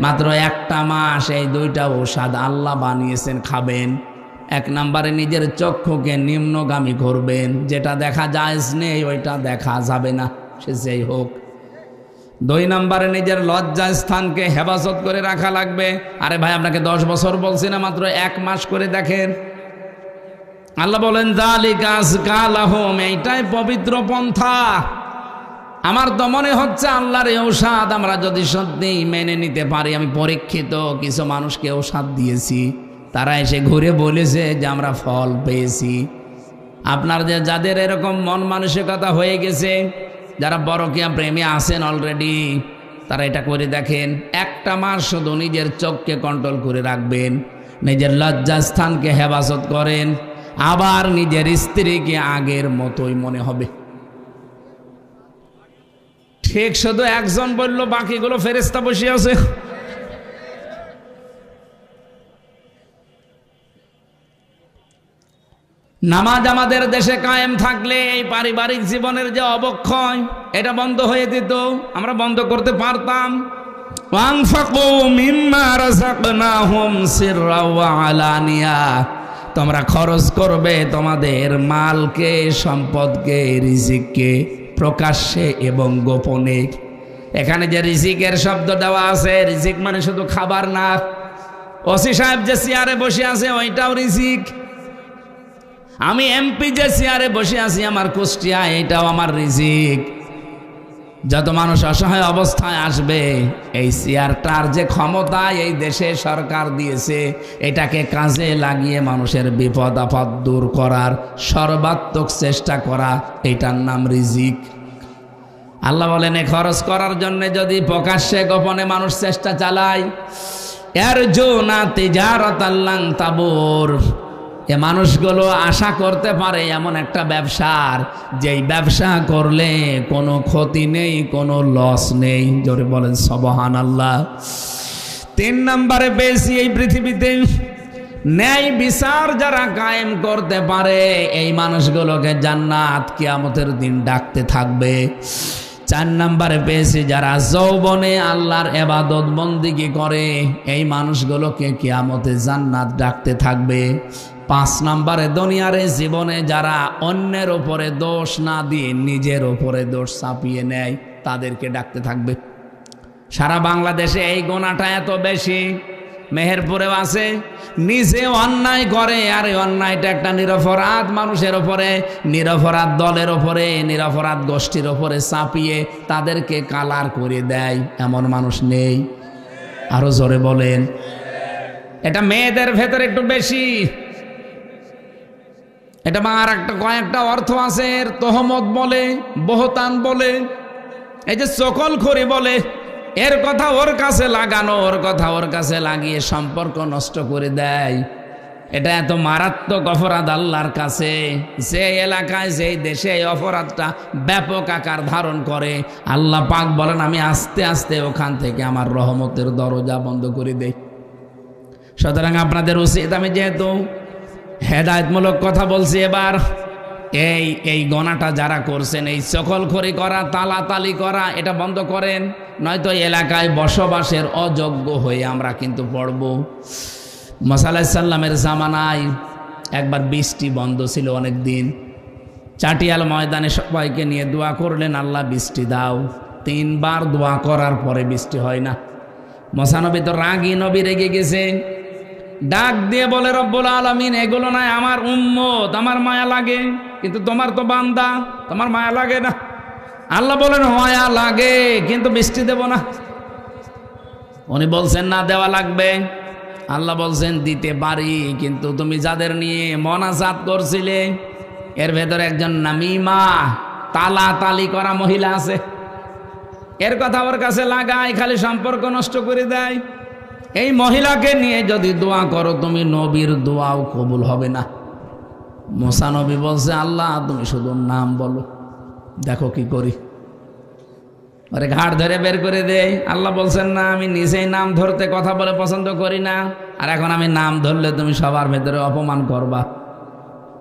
Speaker 1: মাত্র 1টা মাস এই 2টা ঔষধ আল্লাহ বানিয়েছেন, খাবেন। 1 নম্বরে নিজের চক্ষুকে নিম্নগামী করবেন, যেটা দেখা জায়েজ নেই ওইটা দেখা যাবে না, সে যেই হোক। 2 নম্বরে নিজের লজ্জা স্থানকে হেফাজত করে রাখা লাগবে। আরে ভাই, আপনাকে 10 বছর বলছি না, মাত্র 1 মাস করে দেখেন। আল্লাহ বলেন যালিকা আযকা লাহুম, এইটাই পবিত্র পন্থা। আমার তো মনে হচ্ছে আল্লাহর এই ঔষধ আমরা যদি সত্যি মেনে নিতে পারি। আমি পরীক্ষিত কিছু মানুষকে ঔষধ দিয়েছি, তারা এসে ঘুরে বলেছে যে আমরা ফল পেয়েছি। আপনার যাদের এরকম মন মানসিকতা হয়ে গেছে, যারা পরকীয়া প্রেমী আছেন অলরেডি, তারা এটা করে দেখেন। 1টা মাস শুধু নিজের চোখকে কন্ট্রোল করে রাখবেন, নিজের লজ্জাস্থানকে হেফাজত করেন, আবার নিজের স্ত্রীকে আগের মতোই মনে হবে। ঠিক শুধু একজন বলল, বাকিগুলো ফেরেশতা বসে আছে। নামাজ আমাদের দেশে কায়েম থাকলে এই পারিবারিক জীবনের যে অবক্ষয়, এটা বন্ধ হয়ে যেত, আমরা বন্ধ করতে পারতাম। ওয়ানফাকু মিম্মা রাযাকনাহুম সিররা ওয়া আলানিয়া, তোমরা খরচ করবে তোমাদের মালকে, সম্পদকে, রিজিককে, প্রকাশ্যে এবং গোপনে। এখানে যে রিজিকের শব্দ দেওয়া আছে, রিজিক মানে শুধু খাবার না। ওসি সাহেব যে চেয়ারে বসে আছে ওইটাও রিজিক। আমি এমপি যে চেয়ারে বসে আছি আমার কুষ্টিয়া, এটাও আমার রিজিক। যত মানুষ অসহায় অবস্থায় আসবে, এই চেয়ারটার যে ক্ষমতা এই দেশে সরকার দিয়েছে, এটাকে কাজে লাগিয়ে মানুষের বিপদ আপদ দূর করার সর্বাত্মক চেষ্টা করা, এটার নাম রিজিক। আল্লাহ বলেন, এ খরচ করার জন্য যদি প্রকাশ্যে গোপনে মানুষ চেষ্টা চালায়, ইয়ারজুনা তিজারাতাল লান তাবুর, এ মানুষগুলো আশা করতে পারে এমন একটা ব্যবসার, যেই ব্যবসা করলে কোনো ক্ষতি নেই, কোনো লস নেই। জোরে বলেন সুবহানাল্লাহ। 3 নম্বরে পেয়েছি এই পৃথিবীতে ন্যায় বিচার যারা কায়েম করতে পারে, এই মানুষগুলোকে জান্নাত কিয়ামতের দিন ডাকতে থাকবে। 4 নম্বরে পেয়েছি যারা যৌবনে আল্লাহর ইবাদত বন্দেগী করে, এই মানুষগুলোকে কিয়ামতে জান্নাত ডাকতে থাকবে। 5 নম্বরে দুনিয়ার জীবনে যারা অন্যের ওপরে দোষ না দিয়ে নিজের ওপরে দোষ চাপিয়ে নেয়, তাদেরকে ডাকতে থাকবে। সারা বাংলাদেশে এই গোনাটা এত বেশি, মেহেরপুরেও আছে। নিজে অন্যায় করে, আর এই অন্যায়টা একটা নিরপরাধ মানুষের ওপরে, নিরপরাধ দলের ওপরে, নিরপরাধ গোষ্ঠীর ওপরে চাপিয়ে তাদেরকে কালার করে দেয়, এমন মানুষ নেই? আরো জোরে বলেন। এটা মেয়েদের ভেতরে একটু বেশি। এটা আর একটা কয়েকটা অর্থ আছে, তহমত বলে, বহতান বলে, এই যে চকলখড়ি বলে, এর কথা ওর কাছে লাগানো, ওর কথা ওর কাছে লাগিয়ে সম্পর্ক নষ্ট করে দেয়। এটা এত মারাত্মক অপরাধ আল্লাহর কাছে। যে এলাকায়, যেই দেশে এই অপরাধটা ব্যাপক আকার ধারণ করে, আল্লাহ পাক বলেন আমি আস্তে আস্তে ওখান থেকে আমার রহমতের দরজা বন্ধ করে দেই। সুতরাং আপনাদের উচিত, আমি যেহেতু হেদায়েতমূলক কথা বলছি, এবার এই গণাটা যারা করছেন, এই চকলখড়ি করা, তালাতালি করা, এটা বন্ধ করেন, নয়তো এলাকায় বসবাসের অযোগ্য হয়ে আমরা কিন্তু পড়ব। মুসা আলাইহিস সালামের জামানায় একবার বৃষ্টি বন্ধ ছিল অনেক দিন, চাটিয়াল ময়দানে সবাইকে নিয়ে দোয়া করলেন, আল্লাহ বৃষ্টি দাও। 3 বার দোয়া করার পরে বৃষ্টি হয় না। মুসা নবী তো রাগী নবী, রেগে গেছে, ডাক দিয়ে বলে, রব্বুল আলামিন, এগুলো নাই আমার উম্মত, আমার মায়া লাগে, কিন্তু তোমার তো বান্দা, তোমার মায়া লাগে না। আল্লাহ বলেন, মায়া লাগে কিন্তু বৃষ্টি দেব না। উনি বলছেন না, দেওয়া লাগবে। আল্লাহ বলছেন, দিতে পারি, কিন্তু তুমি যাদের নিয়ে মোনাজাত করছিলে এর ভেতরে একজন নামিমা, তালাতালি করা মহিলা আছে, এর কথা ওর কাছে লাগায়, খালি সম্পর্ক নষ্ট করে দেয়। এই মহিলাকে নিয়ে যদি দোয়া করো তুমি, নবীর দোয়াও কবুল হবে না। মুসা নবী বলছে, আল্লাহ তুমি শুধু নাম বলো, দেখো কি করি। ওরে ঘাট ধরে বের করে দেয়। আল্লাহ বলছেন, না, আমি নিজেই নাম ধরতে কথা বলে পছন্দ করি না, আর এখন আমি নাম ধরলে তুমি সবার ভেতরে অপমান করবা।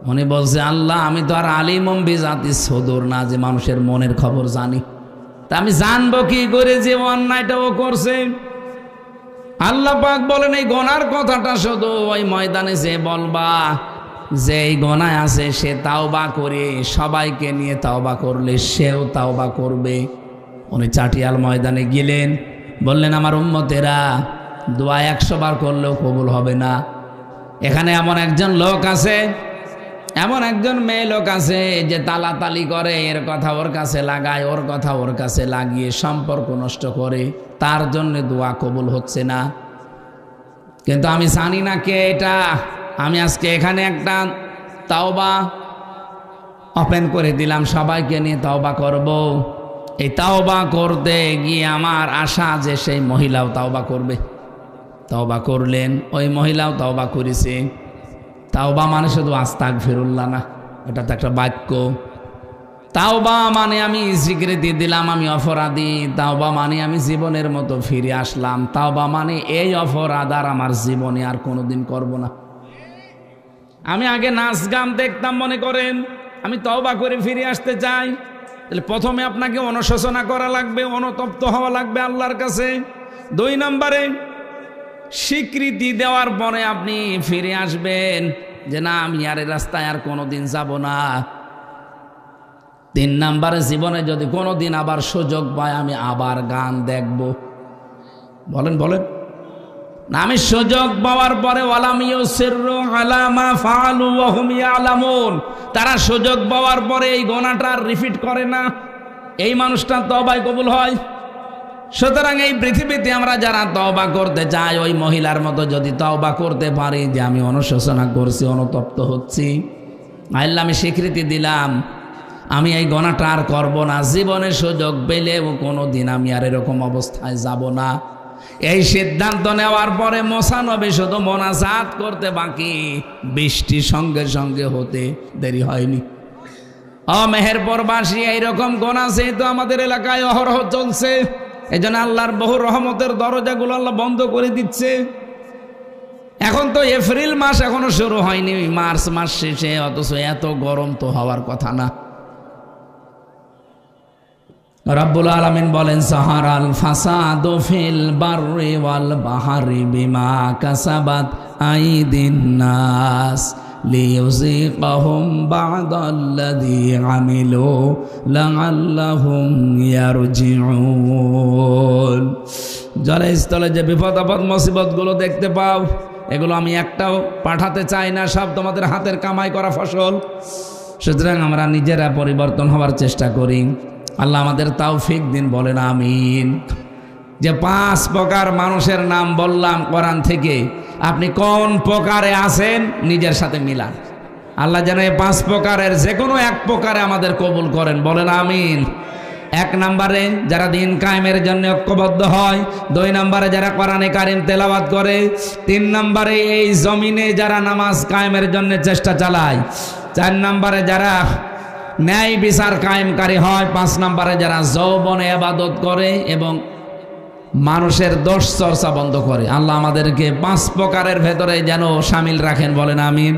Speaker 1: উনি বলছে, আল্লাহ আমি তো আর আলিমম বিজাতি সদর না, যে মানুষের মনের খবর জানি, তা আমি জানবো কি করে যে অন্যায়টা ও করছে। আল্লাহ পাক বলেন, এই গোনার কথাটা শুধু ওই ময়দানে যে বলবা, যে এই গোনায় আছে সে তাওবা করে, সবাইকে নিয়ে তাওবা করলে সেও তাওবা করবে। উনি চাটিয়াল ময়দানে গেলেন, বললেন, আমার উম্মতেরা দোয়া 100 বার করলেও কবুল হবে না। এখানে এমন একজন লোক আছে, এমন একজন মেয়ে লোক আছে যে তালাতালি করে, এর কথা ওর কাছে লাগায়, ওর কথা ওর কাছে লাগিয়ে সম্পর্ক নষ্ট করে, তার জন্য দোয়া কবুল হচ্ছে না। কিন্তু আমি জানি না কে এটা। আমি আজকে এখানে একটা তাওবা ওপেন করে দিলাম, সবাইকে নিয়ে তাওবা করব। এই তাওবা করতে গিয়ে আমার আশা যে সেই মহিলাও তাওবা করবে। তাওবা করলেন, ওই মহিলাও তাওবা করেছে। তাওবা মানে শুধু আস্তাগফিরুল্লাহ না, এটা তো একটা বাক্য। তাওবা মানে আমি স্বীকৃতি দিলাম আমি অপরাধী। তাওবা মানে আমি জীবনের মতো ফিরে আসলাম। তাওবা মানে এই অপরাধ আর আমার জীবনে আর কোনোদিন করব না। আমি আগে নাচ গান দেখতাম, মনে করেন, আমি তাওবা করে ফিরে আসতে চাই, তাহলে প্রথমে আপনাকে অনুশোচনা করা লাগবে, অনুতপ্ত হওয়া লাগবে আল্লাহর কাছে। 2 নম্বরে স্বীকৃতি দেওয়ার পরে আপনি ফিরে আসবেন যে না, আমি আর এই রাস্তায় আর কোনোদিন যাব না। 3 নম্বরে জীবনে যদি কোনোদিন আবার সুযোগ পায়, আমি আবার গান দেখব। বলেন বলেন না, আমি সুযোগ পাওয়ার পরে ওয়ালাম ইউসিররু আলা মা ফাআলু ওয়া হুম ইয়ালামুন, তারা সুযোগ পাওয়ার পরে এই গুনাহটা আর রিপিট করে না, এই মানুষটা তওবায় কবুল হয়। সুতরাং এই পৃথিবীতে আমরা যারা তওবা করতে চাই, ওই মহিলার মতো যদি তওবা করতে পারি যে আমি অনুশোচনা করছি, অনুতপ্ত হচ্ছি, আল্লাহ আমি স্বীকৃতি দিলাম আমি এই গুনাহটা আর করব না, জীবনে সুযোগ পেলেও কোনোদিন আমি আর এরকম অবস্থায় যাব না, এই সিদ্ধান্ত নেওয়ার পরে মুসা নবী শুধু মোনাজাত করতে বাকি, বৃষ্টি সঙ্গে সঙ্গে হতে দেরি হয়নি। মেহেরপুরবাসী এইরকম গুনাহ তো আমাদের এলাকায় অহরহ চলছে। এই জন্য আল্লাহর বহু রহমতের দরজাগুলো আল্লাহ বন্ধ করে দিচ্ছে। এখন তো এপ্রিল মাস এখনো শুরু হয়নি, মার্চ মাস শেষে, অথচ এত গরম তো হওয়ার কথা না। রব্বুল আলামিন বলেন, সাহারাল ফাসাদু ফিল বাররি ওয়াল বাহরি বিমা কাসাবাত আইদিন নাস লিইউযিকাহুম বা'দাল্লাযী আমিলু লাআল্লাহুম ইয়ারজিউন। জলস্থলে যে বিপদ আপদ মুসিবতগুলো দেখতে পাও, এগুলো আমি একটাও পাঠাতে চাই না, সব তোমাদের হাতের কামাই করা ফসল। সুতরাং আমরা নিজেরা পরিবর্তন হওয়ার চেষ্টা করি। আল্লাহ আমাদের তৌফিক দিন, বলেন আমিন। যে 5 প্রকার মানুষের নাম বললাম কোরআন থেকে, আপনি কোন প্রকারে আছেন নিজের সাথে মিলান। আল্লাহ যেন এই 5 প্রকারের যে কোনো এক প্রকারে আমাদের কবুল করেন, বলেন আমিন। 1 নম্বরে যারা দিন কায়েমের জন্য ঐক্যবদ্ধ হয়, 2 নম্বরে যারা কোরআনে কারিম তেলাওয়াত করে, 3 নম্বরে এই জমিনে যারা নামাজ কায়েমের জন্য চেষ্টা চালায়, 4 নম্বরে যারা ন্যায় বিচার কায়েমকারী হয়, 5 নম্বরে যারা যৌবনে ইবাদত করে এবং মানুষের দোষ চর্চা বন্ধ করে। আল্লাহ আমাদেরকে 5 প্রকারের ভেতরে যেন শামিল রাখেন, বলেন আমিন।